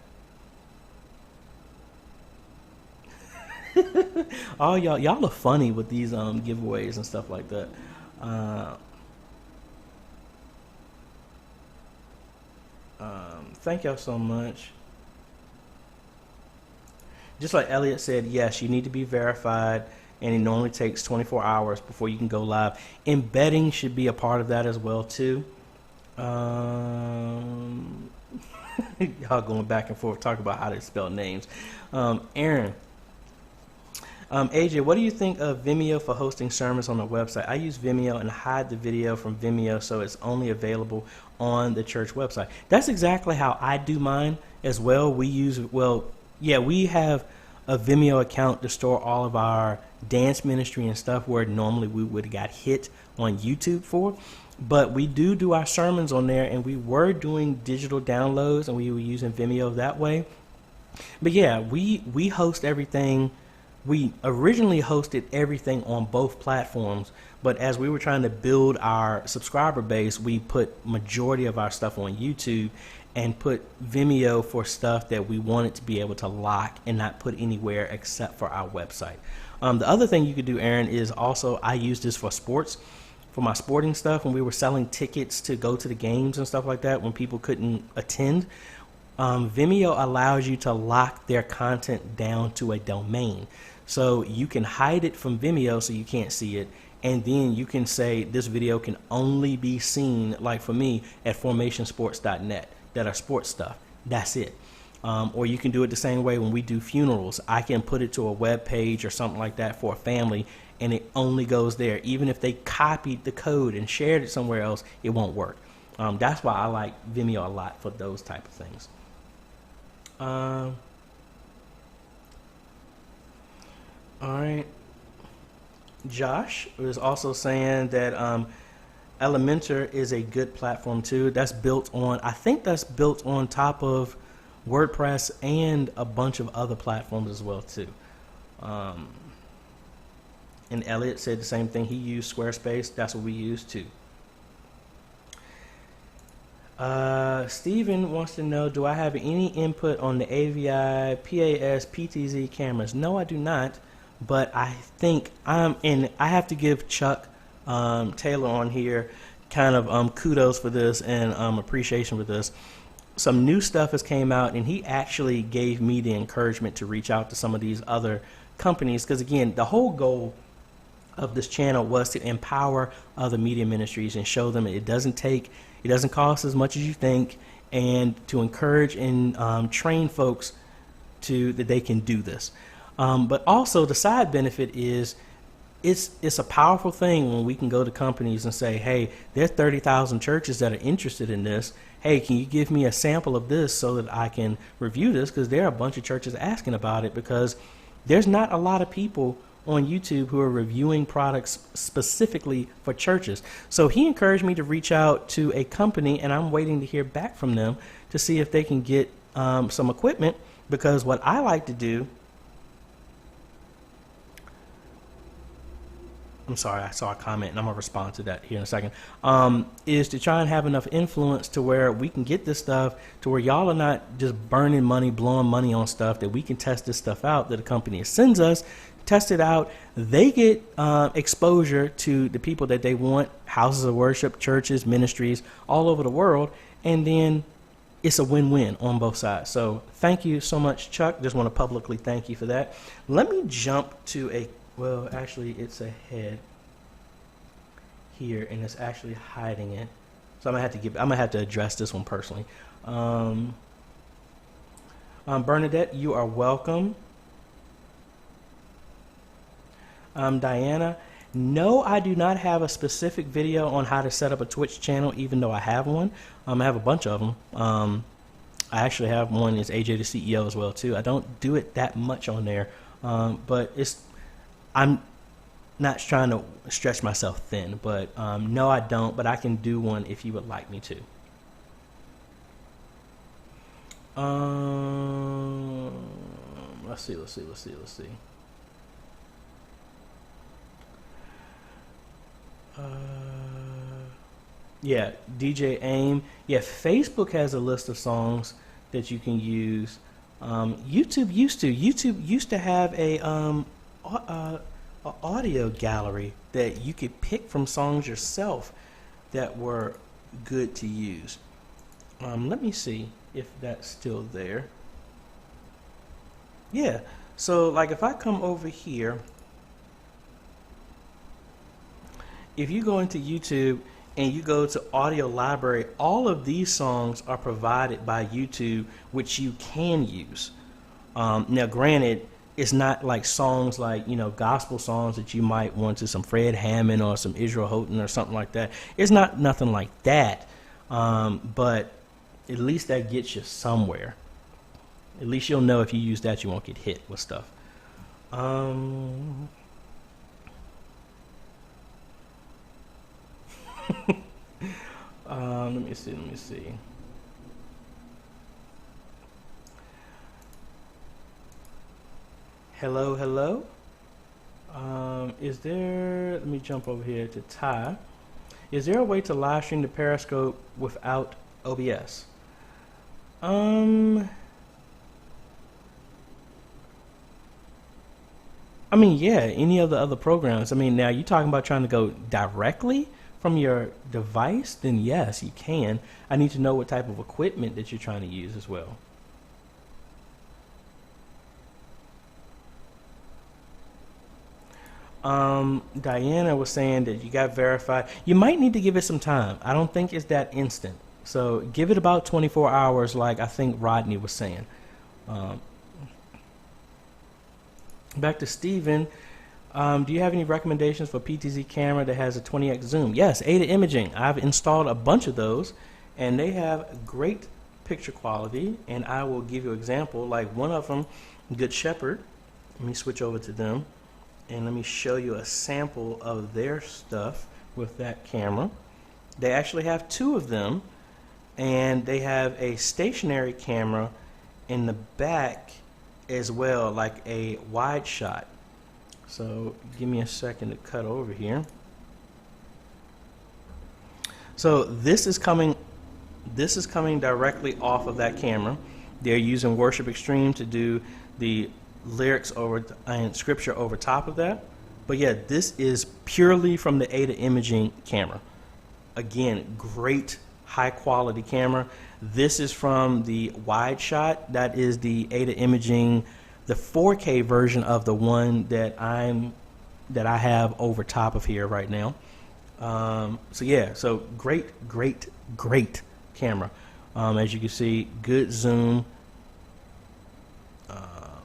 Oh, y'all are funny with these giveaways and stuff like that. Thank y'all so much. Just like Elliot said, yes, you need to be verified, and it normally takes 24 hours before you can go live. Embedding should be a part of that as well too. Y'all going back and forth talking about how to spell names. Aaron, AJ, what do you think of Vimeo for hosting sermons on the website? I use Vimeo and hide the video from Vimeo so it's only available on the church website. That's exactly how I do mine as well. We have a Vimeo account to store all of our dance ministry and stuff where normally we would have got hit on YouTube for. But we do our sermons on there, and we were doing digital downloads, and we were using Vimeo that way. But yeah, we host everything. We originally hosted everything on both platforms, but as we were trying to build our subscriber base, we put majority of our stuff on YouTube and put Vimeo for stuff that we wanted to be able to lock and not put anywhere except for our website. The other thing you could do, Aaron, is also I use this for sports. For my sporting stuff, when we were selling tickets to go to the games and stuff like that, when people couldn't attend, Vimeo allows you to lock their content down to a domain. So you can hide it from Vimeo so you can't see it, and then you can say this video can only be seen, like for me, at formationsports.net, that are sports stuff. That's it. Or you can do it the same way when we do funerals. I can put it to a web page or something like that for a family, and it only goes there. Even if they copied the code and shared it somewhere else, it won't work. That's why I like Vimeo a lot for those type of things. All right. Josh is also saying that Elementor is a good platform too. That's built on, I think that's built on top of WordPress and a bunch of other platforms as well too. And Elliot said the same thing. He used Squarespace. That's what we use too. Steven wants to know, do I have any input on the AVI, PAS, PTZ cameras? No, I do not. But I think and I have to give Chuck Taylor on here kind of kudos for this and appreciation for this. Some new stuff has came out, and he actually gave me the encouragement to reach out to some of these other companies, because again, the whole goal of this channel was to empower other media ministries and show them it doesn't cost as much as you think, and to encourage and train folks that they can do this. But also the side benefit is it's a powerful thing when we can go to companies and say, hey, there are 30,000 churches that are interested in this. Hey, can you give me a sample of this so that I can review this? Because there are a bunch of churches asking about it, because there's not a lot of people on YouTube who are reviewing products specifically for churches. So he encouraged me to reach out to a company, and I'm waiting to hear back from them to see if they can get some equipment, because what I like to do, I'm sorry, I saw a comment and I'm gonna respond to that here in a second, is to try and have enough influence to where we can get this stuff to where y'all are not just burning money, blowing money on stuff, that we can test this stuff out, that a company sends us, test it out, they get exposure to the people that they want, houses of worship, churches, ministries all over the world, and then it's a win-win on both sides. So thank you so much, Chuck. Just want to publicly thank you for that. Let me jump to well, actually, it's a head here, and it's actually hiding it. So I'm gonna have to address this one personally. Bernadette, you are welcome. Diana, no, I do not have a specific video on how to set up a Twitch channel, even though I have one. I have a bunch of them. I actually have one is AJay the CEO as well too. I don't do it that much on there, but I'm not trying to stretch myself thin, but no, I don't, but I can do one if you would like me to. Let's see. Yeah, DJ AIM. Yeah, Facebook has a list of songs that you can use. YouTube used to have a audio gallery that you could pick from songs yourself that were good to use. Let me see if that's still there. Yeah, so like if I come over here, if you go into YouTube and you go to audio library, all of these songs are provided by YouTube, which you can use. Now granted, it's not like songs like, you know, gospel songs that you might want to, some Fred Hammond or some Israel Houghton or something like that. It's not nothing like that, but at least that gets you somewhere. At least you'll know if you use that, you won't get hit with stuff. Let me see. Hello. Is there, let me jump over here to Ty. Is there a way to live stream the Periscope without OBS? I mean, yeah, any of the other programs. I mean, now you're talking about trying to go directly from your device, then yes, you can. I need to know what type of equipment that you're trying to use as well. Diana was saying that you got verified. You might need to give it some time. I don't think it's that instant. So give it about 24 hours, like I think Rodney was saying. Back to Steven. Do you have any recommendations for PTZ camera that has a 20x zoom? Yes, AJay Imaging. I've installed a bunch of those, and they have great picture quality. And I will give you an example. Like one of them, Good Shepherd. Let me switch over to them, and let me show you a sample of their stuff with that camera. They actually have two of them, and they have a stationary camera in the back as well, like a wide shot. So give me a second to cut over here. So this is coming directly off of that camera. They're using Worship Extreme to do the lyrics over and scripture over top of that. But yeah, this is purely from the AJay Imaging camera. Again, great high quality camera. This is from the wide shot. That is the AJay Imaging, the 4K version of the one that I have over top of here right now. So yeah, so great camera. As you can see, good zoom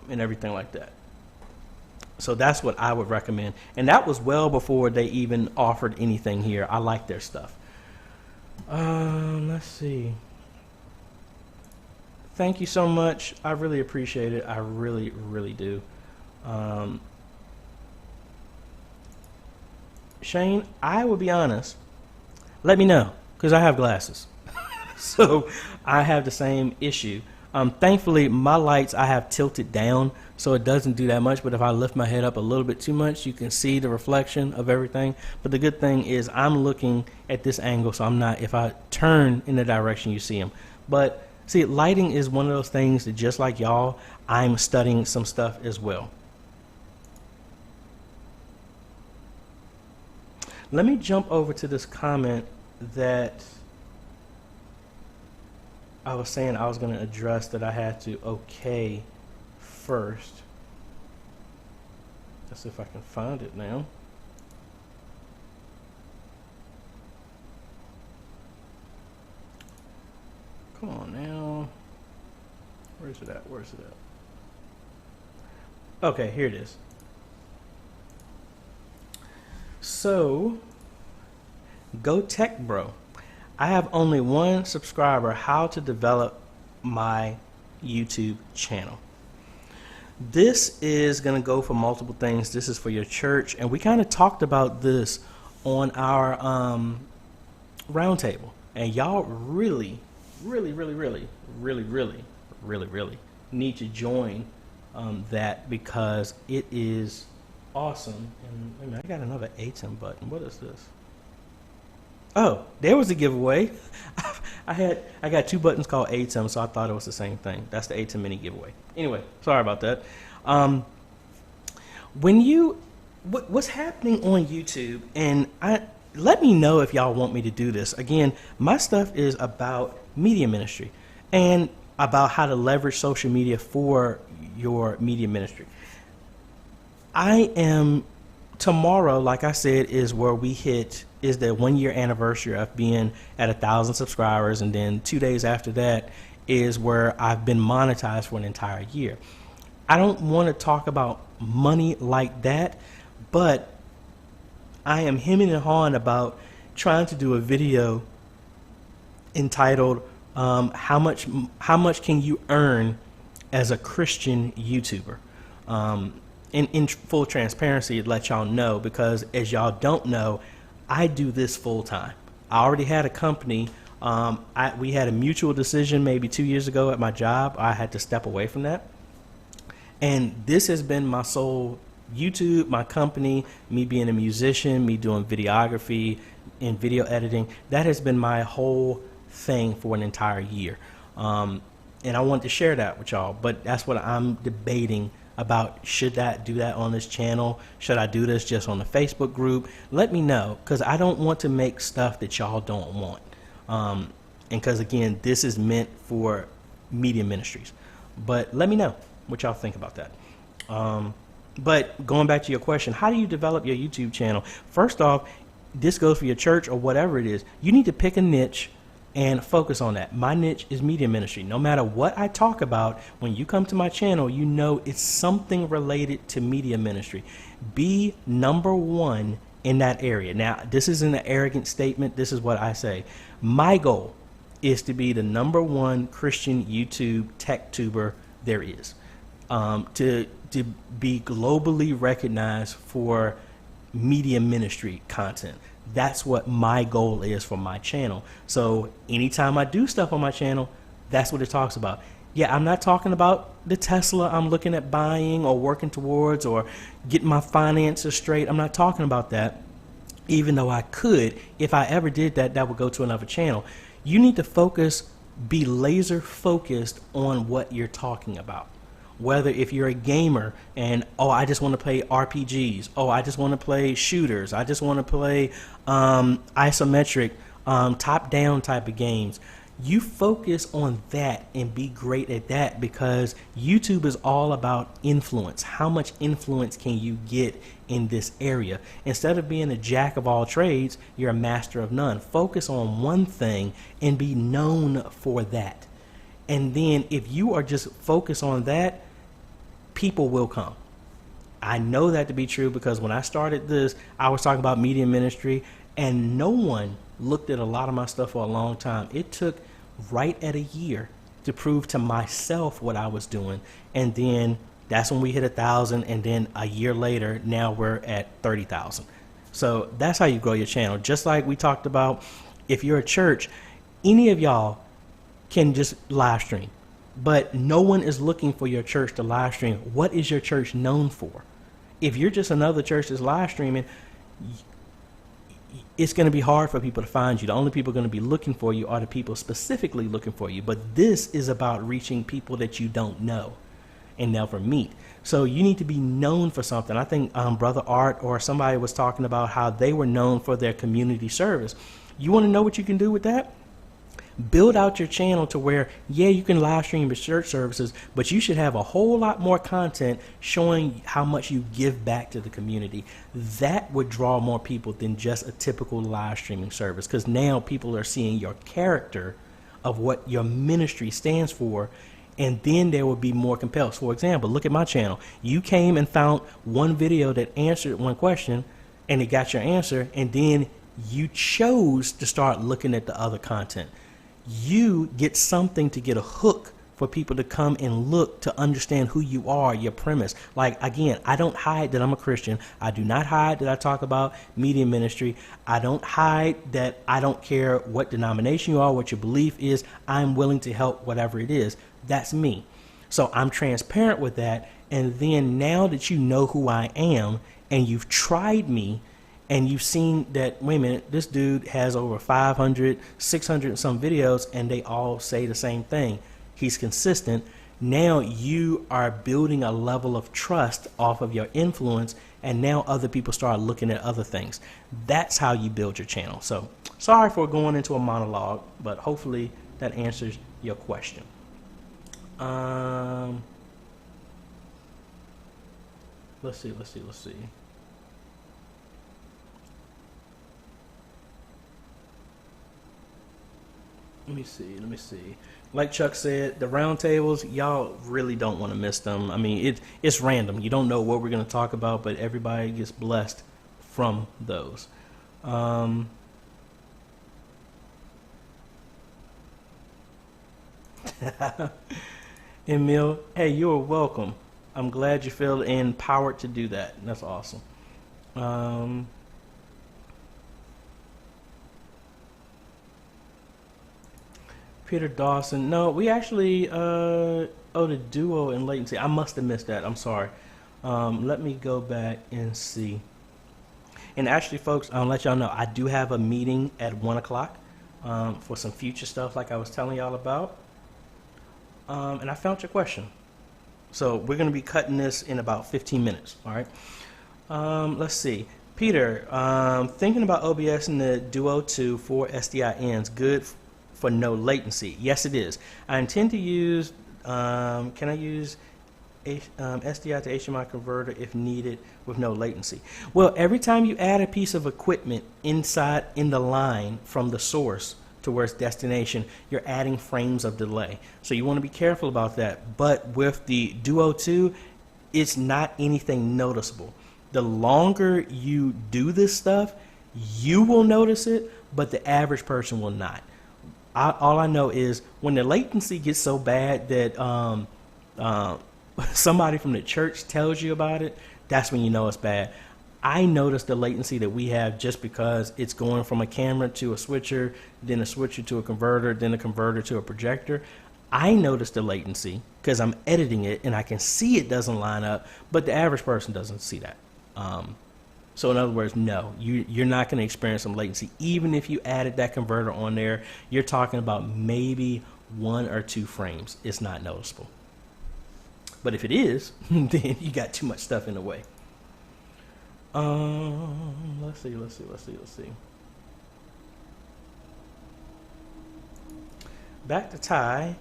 and everything like that. So that's what I would recommend. And that was well before they even offered anything here. I like their stuff. Let's see. Thank you so much. I really appreciate it. I really do. Shane, I will be honest. Let me know, because I have glasses. So I have the same issue. Thankfully, my lights I have tilted down, so it doesn't do that much. But if I lift my head up a little bit too much, you can see the reflection of everything. But the good thing is I'm looking at this angle, so I'm not, if I turn in the direction you see them. But see, lighting is one of those things that, just like y'all, I'm studying some stuff as well. Let me jump over to this comment that I was saying I was going to address, that I had to okay first. Let's see if I can find it now. Come on now. Where's it at? Okay, here it is. So, Go Tech Bro. I have only one subscriber. How to develop my YouTube channel. This is going to go for multiple things. This is for your church, and we kind of talked about this on our roundtable. And y'all really need to join that, because it is awesome. And wait a minute, I got another ATEM button. What is this? Oh, there was a giveaway. I got two buttons called ATEM, so I thought it was the same thing. That's the ATEM mini giveaway. Anyway, sorry about that. When you, what's happening on YouTube, and let me know if y'all want me to do this. Again, my stuff is about media ministry and about how to leverage social media for your media ministry. Tomorrow, like I said, is where is the 1 year anniversary of being at 1,000 subscribers. And then 2 days after that is where I've been monetized for an entire year. I don't want to talk about money like that, but I am hemming and hawing about trying to do a video entitled how much can you earn as a Christian YouTuber? In full transparency, to let y'all know, because as y'all don't know, I do this full time. I already had a company. We had a mutual decision maybe 2 years ago at my job. I had to step away from that. And this has been my sole YouTube, my company, me being a musician, me doing videography and video editing. That has been my whole thing for an entire year. And I wanted to share that with y'all, but that's what I'm debating about. Should I do that on this channel? Should I do this just on the Facebook group? Let me know, because I don't want to make stuff that y'all don't want. And because, again, this is meant for media ministries. But let me know what y'all think about that. But going back to your question, how do you develop your YouTube channel? First off, this goes for your church or whatever it is. You need to pick a niche and focus on that. My niche is media ministry. No matter what I talk about, when you come to my channel, you know it's something related to media ministry. Be number one in that area. Now, this isn't an arrogant statement. This is what I say. My goal is to be the number one Christian YouTube tech tuber there is. To be globally recognized for media ministry content. That's what my goal is for my channel. So anytime I do stuff on my channel, that's what it talks about. Yeah, I'm not talking about the Tesla I'm looking at buying or working towards or getting my finances straight. I'm not talking about that, even though I could. If I ever did that, that would go to another channel. You need to focus, be laser focused on what you're talking about. Whether if you're a gamer and, oh, I just want to play RPGs. Oh, I just want to play shooters. I just want to play isometric, top-down type of games. You focus on that and be great at that, because YouTube is all about influence. How much influence can you get in this area? Instead of being a jack of all trades, you're a master of none. Focus on one thing and be known for that. And then if you are just focused on that, people will come. I know that to be true, because when I started this, I was talking about media ministry and no one looked at a lot of my stuff for a long time. It took right at a year to prove to myself what I was doing. And then that's when we hit 1,000. And then a year later, now we're at 30,000. So that's how you grow your channel. Just like we talked about, if you're a church, any of y'all can just live stream. But no one is looking for your church to live stream. What is your church known for? If you're just another church that's live streaming, it's going to be hard for people to find you. The only people going to be looking for you are the people specifically looking for you. But this is about reaching people that you don't know and never meet. So you need to be known for something. I think Brother Art or somebody was talking about how they were known for their community service. You want to know what you can do with that? Build out your channel to where, yeah, you can live stream your church services, but you should have a whole lot more content showing how much you give back to the community. That would draw more people than just a typical live streaming service, because now people are seeing your character of what your ministry stands for, and then they will be more compelled. For example, look at my channel. You came and found one video that answered one question, and it got your answer, and then you chose to start looking at the other content. You get something to get a hook for people to come and look to understand who you are, your premise. Like, again, I don't hide that I'm a Christian. I do not hide that I talk about media ministry. I don't hide that I don't care what denomination you are, what your belief is. I'm willing to help whatever it is. That's me. So I'm transparent with that. And then now that you know who I am and you've tried me, and you've seen that, wait a minute, this dude has over 500, 600 and some videos, and they all say the same thing. He's consistent. Now you are building a level of trust off of your influence, and now other people start looking at other things. That's how you build your channel. So sorry for going into a monologue, but hopefully that answers your question. Let's see. Let me see. Like Chuck said, the round tables, y'all really don't want to miss them. I mean, it's random. You don't know what we're going to talk about, but everybody gets blessed from those. Emil, hey, you're welcome. I'm glad you feel empowered to do that. That's awesome. Peter Dawson. No, we actually the duo and latency. I must have missed that. I'm sorry. Let me go back and see. And actually, folks, I'll let y'all know I do have a meeting at 1 o'clock for some future stuff like I was telling y'all about. And I found your question. So we're going to be cutting this in about 15 minutes. All right. Let's see. Peter, thinking about OBS and the Duo 2 for SDINs, good for no latency. Yes, it is. I intend to use, can I use SDI to HDMI converter if needed with no latency? Well, every time you add a piece of equipment in the line from the source to where it's destination, you're adding frames of delay. So you want to be careful about that. But with the Duo 2, it's not anything noticeable. The longer you do this stuff, you will notice it, but the average person will not. All I know is when the latency gets so bad that somebody from the church tells you about it, that's when you know it's bad. I notice the latency that we have just because it's going from a camera to a switcher, then a switcher to a converter, then a converter to a projector. I notice the latency because I'm editing it and I can see it doesn't line up, but the average person doesn't see that. So in other words, no, you're not going to experience some latency. Even if you added that converter on there, you're talking about maybe 1 or 2 frames. It's not noticeable. But if it is, then you got too much stuff in the way. Let's see. Back to Ty.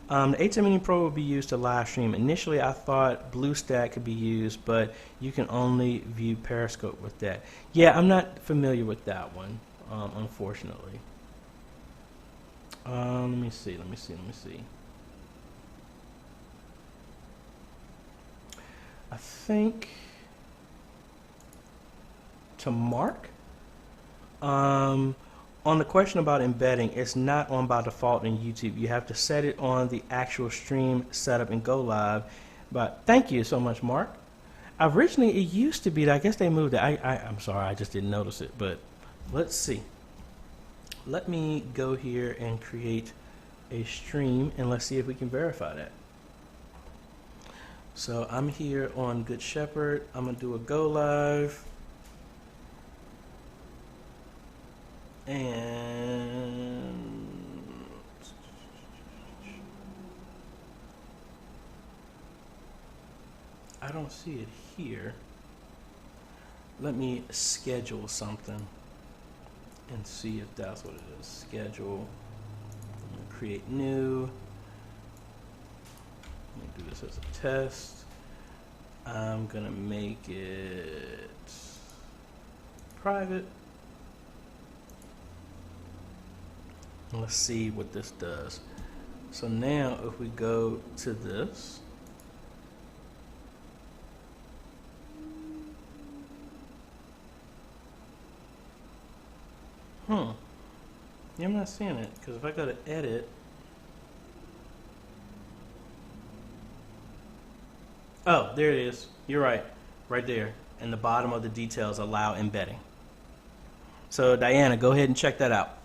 The A10 Mini Pro will be used to live stream. Initially, I thought BlueStack could be used, but you can only view Periscope with that. Yeah, I'm not familiar with that one, unfortunately. Let me see. I think to Mark, on the question about embedding, it's not on by default in YouTube. You have to set it on the actual stream setup and go live. But thank you so much, Mark. Originally, it used to be, I guess they moved it. I'm sorry, I just didn't notice it. But let's see. Let me go here and create a stream, and let's see if we can verify that. So I'm here on Good Shepherd. I'm going to do a go live. And I don't see it here. Let me schedule something and see if that's what it is. Schedule. I'm going to create new. Let me do this as a test. I'm going to make it private. Let's see what this does. So now if we go to this, yeah, I'm not seeing it because if I go to edit, oh, there it is. You're right, right there. In the bottom of the details, allow embedding. So Diana, go ahead and check that out.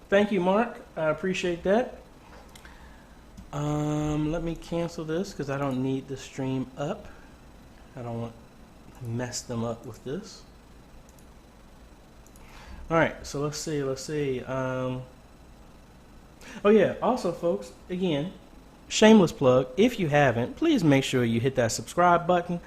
Thank you, Mark. I appreciate that. Let me cancel this because I don't need the stream up. I don't want to mess them up with this. All right, so let's see. Oh yeah, also folks, again, shameless plug. If you haven't, please make sure you hit that subscribe button.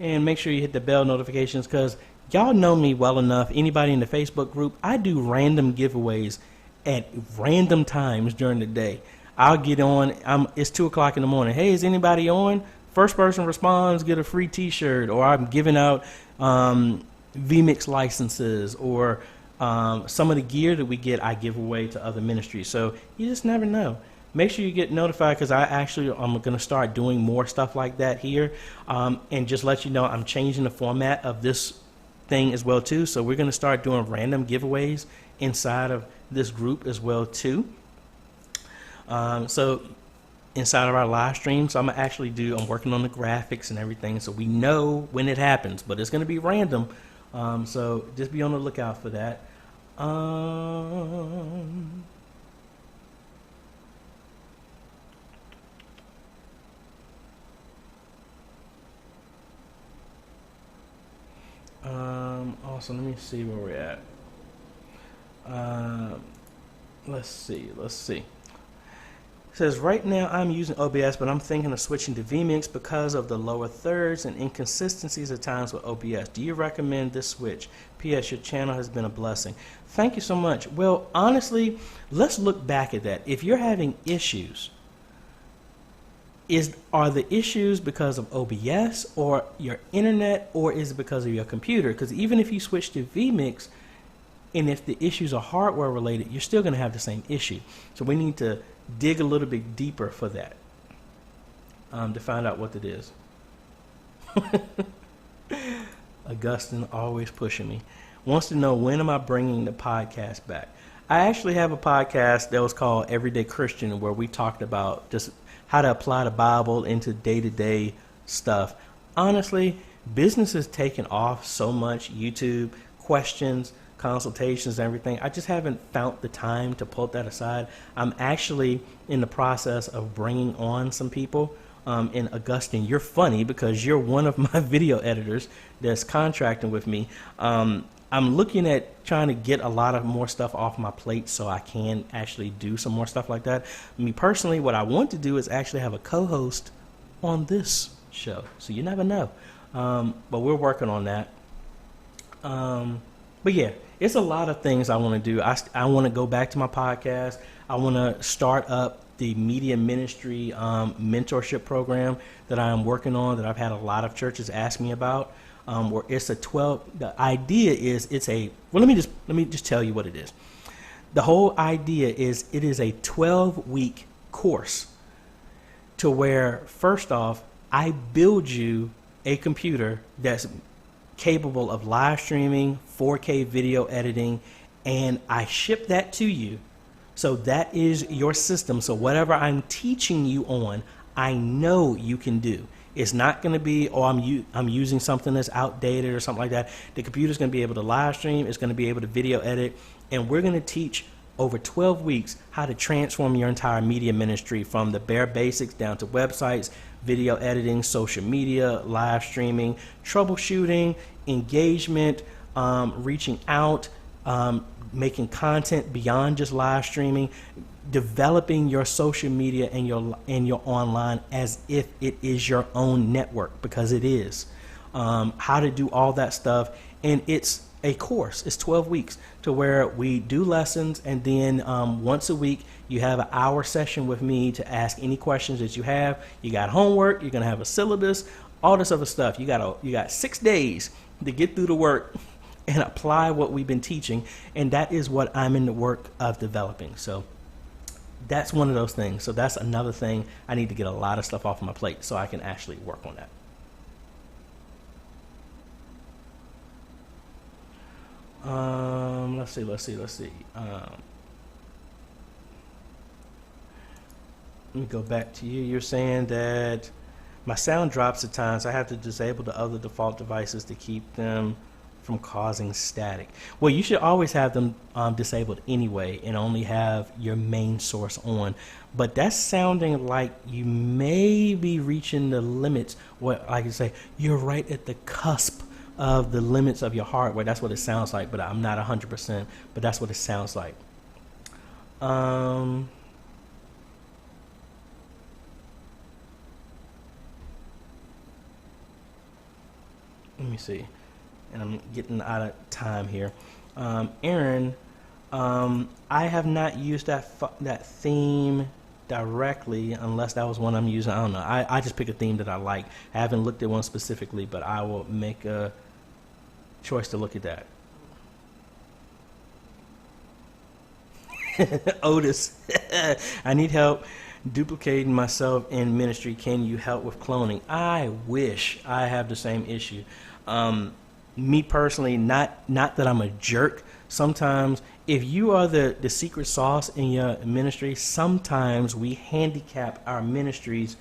and make sure you hit the bell notifications, because y'all know me well enough. Anybody in the Facebook group, I do random giveaways at random times during the day. I'll get on. It's 2 o'clock in the morning. Hey, is anybody on? First person responds, get a free T-shirt, or I'm giving out vMix licenses, or some of the gear that we get, I give away to other ministries. So you just never know. Make sure you get notified, because I'm going to start doing more stuff like that here. And just let you know, I'm changing the format of this thing as well too. So we're going to start doing random giveaways inside of this group as well too. So inside of our live stream, so I'm working on the graphics and everything, so we know when it happens, but it's going to be random. So just be on the lookout for that. Also, let me see where we're at. Let's see. It says, right now I'm using OBS, but I'm thinking of switching to vMix because of the lower thirds and inconsistencies at times with OBS. Do you recommend this switch? P.S. Your channel has been a blessing. Thank you so much. Well, honestly, let's look back at that. If you're having issues, are the issues because of OBS or your internet, or is it because of your computer? Because even if you switch to vMix, and if the issues are hardware related, you're still going to have the same issue. So we need to dig a little bit deeper for that, to find out what it is. Augustine, always pushing me. Wants to know, when am I bringing the podcast back? I actually have a podcast that was called Everyday Christian, where we talked about just how to apply the Bible into day-to-day stuff. Honestly, business has taken off so much. YouTube, questions, consultations, everything. I just haven't found the time to put that aside. I'm actually in the process of bringing on some people. And Augustine, you're funny because you're one of my video editors that's contracting with me. I'm looking at trying to get a lot of more stuff off my plate so I can actually do some more stuff like that. Me personally, what I want to do is actually have a co-host on this show. So you never know. But we're working on that. But yeah, it's a lot of things I want to do. I want to go back to my podcast. I want to start up the media ministry mentorship program that I am working on, that I've had a lot of churches ask me about. Where it's the idea is let me just tell you what it is. The whole idea is it is a 12-week course to where, first off, I build you a computer that's capable of live streaming, 4K video editing, and I ship that to you. So that is your system. So whatever I'm teaching you on, I know you can do. It's not going to be, I'm using something that's outdated or something like that. The computer's going to be able to live stream. It's going to be able to video edit. And we're going to teach over 12 weeks how to transform your entire media ministry, from the bare basics down to websites, video editing, social media, live streaming, troubleshooting, engagement, reaching out, making content beyond just live streaming, developing your social media and your online as if it is your own network, because it is. How to do all that stuff. And it's a course. It's 12 weeks to where we do lessons, and then once a week you have an hour session with me to ask any questions that you have. You got homework, you're going to have a syllabus, all this other stuff. You got 6 days to get through the work and apply what we've been teaching, and that is what I'm in the work of developing. So that's one of those things. So that's another thing. I need to get a lot of stuff off my plate so I can actually work on that. Let's see. Let me go back to you. You're saying that my sound drops at times. I have to disable the other default devices to keep them from causing static. Well, you should always have them disabled anyway, and only have your main source on. But that's sounding like you may be reaching the limits. What I can say, you're right at the cusp of the limits of your hardware. That's what it sounds like, but I'm not 100%. But that's what it sounds like. let me see. And I'm getting out of time here. Aaron, I have not used that theme directly, unless that was one I'm using. I don't know. I just pick a theme that I like. I haven't looked at one specifically, but I will make a choice to look at that. Otis, I need help duplicating myself in ministry. Can you help with cloning? I wish I have the same issue. Me personally, not that I'm a jerk. Sometimes if you are the secret sauce in your ministry, sometimes we handicap our ministries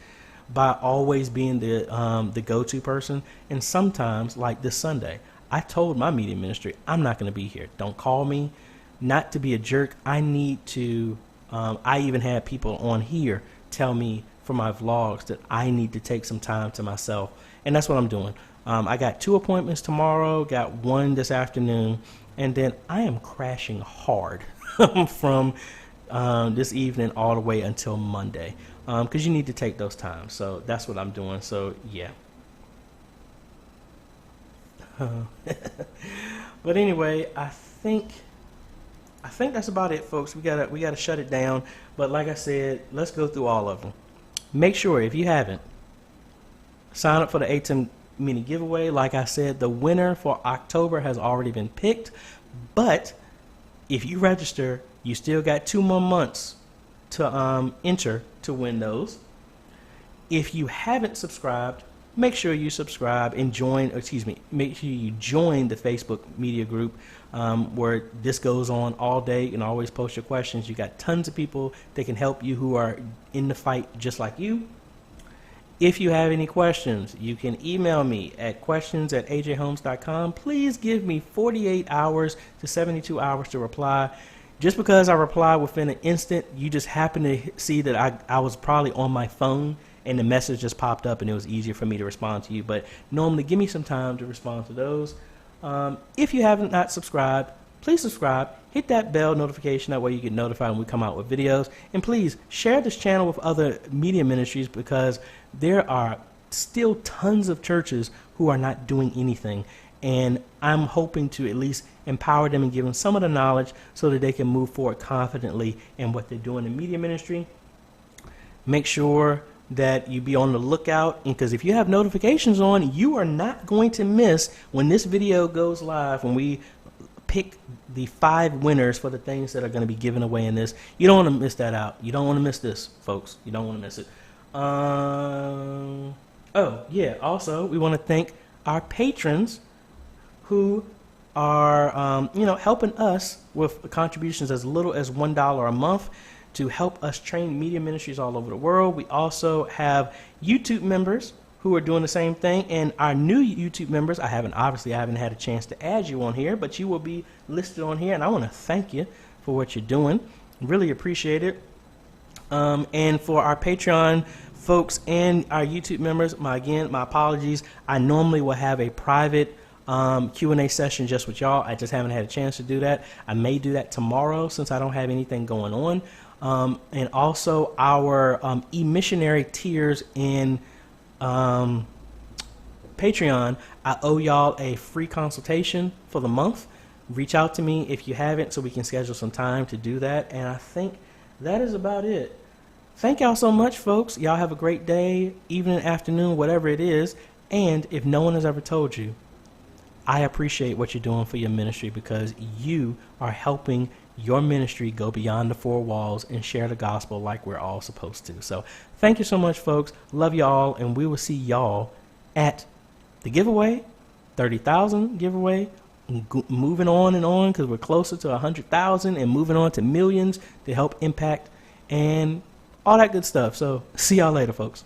by always being the go-to person. And sometimes, like this Sunday, I told my media ministry, I'm not going to be here. Don't call me. Not to be a jerk, I need to, I even had people on here tell me for my vlogs that I need to take some time to myself. And that's what I'm doing. I got 2 appointments tomorrow, got 1 this afternoon, and then I am crashing hard from this evening all the way until Monday, because you need to take those times. So that's what I'm doing. So yeah. But anyway, I think that's about it, folks. We gotta shut it down. But like I said, let's go through all of them. Make sure, if you haven't, sign up for the ATEM mini giveaway. Like I said, the winner for October has already been picked. But if you register, you still got 2 more months to enter to win those. If you haven't subscribed, make sure you subscribe and make sure you join the Facebook media group where this goes on all day. You can always post your questions. You got tons of people that can help you who are in the fight just like you. If you have any questions, you can email me at questions@ajhomes.com. Please give me 48 hours to 72 hours to reply. Just because I reply within an instant, you just happen to see that I was probably on my phone and the message just popped up and it was easier for me to respond to you. But normally, give me some time to respond to those. If you haven't not subscribed, please subscribe. Hit that bell notification. That way you get notified when we come out with videos. And please share this channel with other media ministries, because there are still tons of churches who are not doing anything. And I'm hoping to at least empower them and give them some of the knowledge so that they can move forward confidently in what they're doing in media ministry. Make sure that you be on the lookout, because if you have notifications on, you are not going to miss when this video goes live, when we pick the 5 winners for the things that are going to be given away in this. You don't want to miss that out. You don't want to miss this, folks. You don't want to miss it. Oh yeah, also we want to thank our patrons who are helping us with contributions as little as $1 a month to help us train media ministries all over the world. We also have YouTube members who are doing the same thing, and our new YouTube members, I haven't had a chance to add you on here, but you will be listed on here, and I want to thank you for what you're doing. Really appreciate it. And for our Patreon folks and our YouTube members, my apologies. I normally will have a private Q&A session just with y'all. I just haven't had a chance to do that. I may do that tomorrow since I don't have anything going on. And also our e-missionary tiers in Patreon, I owe y'all a free consultation for the month. Reach out to me if you haven't, so we can schedule some time to do that. And I think that is about it. Thank y'all so much, folks. Y'all have a great day, evening, afternoon, whatever it is. And if no one has ever told you, I appreciate what you're doing for your ministry, because you are helping your ministry go beyond the 4 walls and share the gospel like we're all supposed to. So thank you so much, folks. Love y'all, and we will see y'all at the giveaway, 30,000 giveaway, moving on and on, because we're closer to 100,000 and moving on to millions to help impact and all that good stuff. So see y'all later, folks.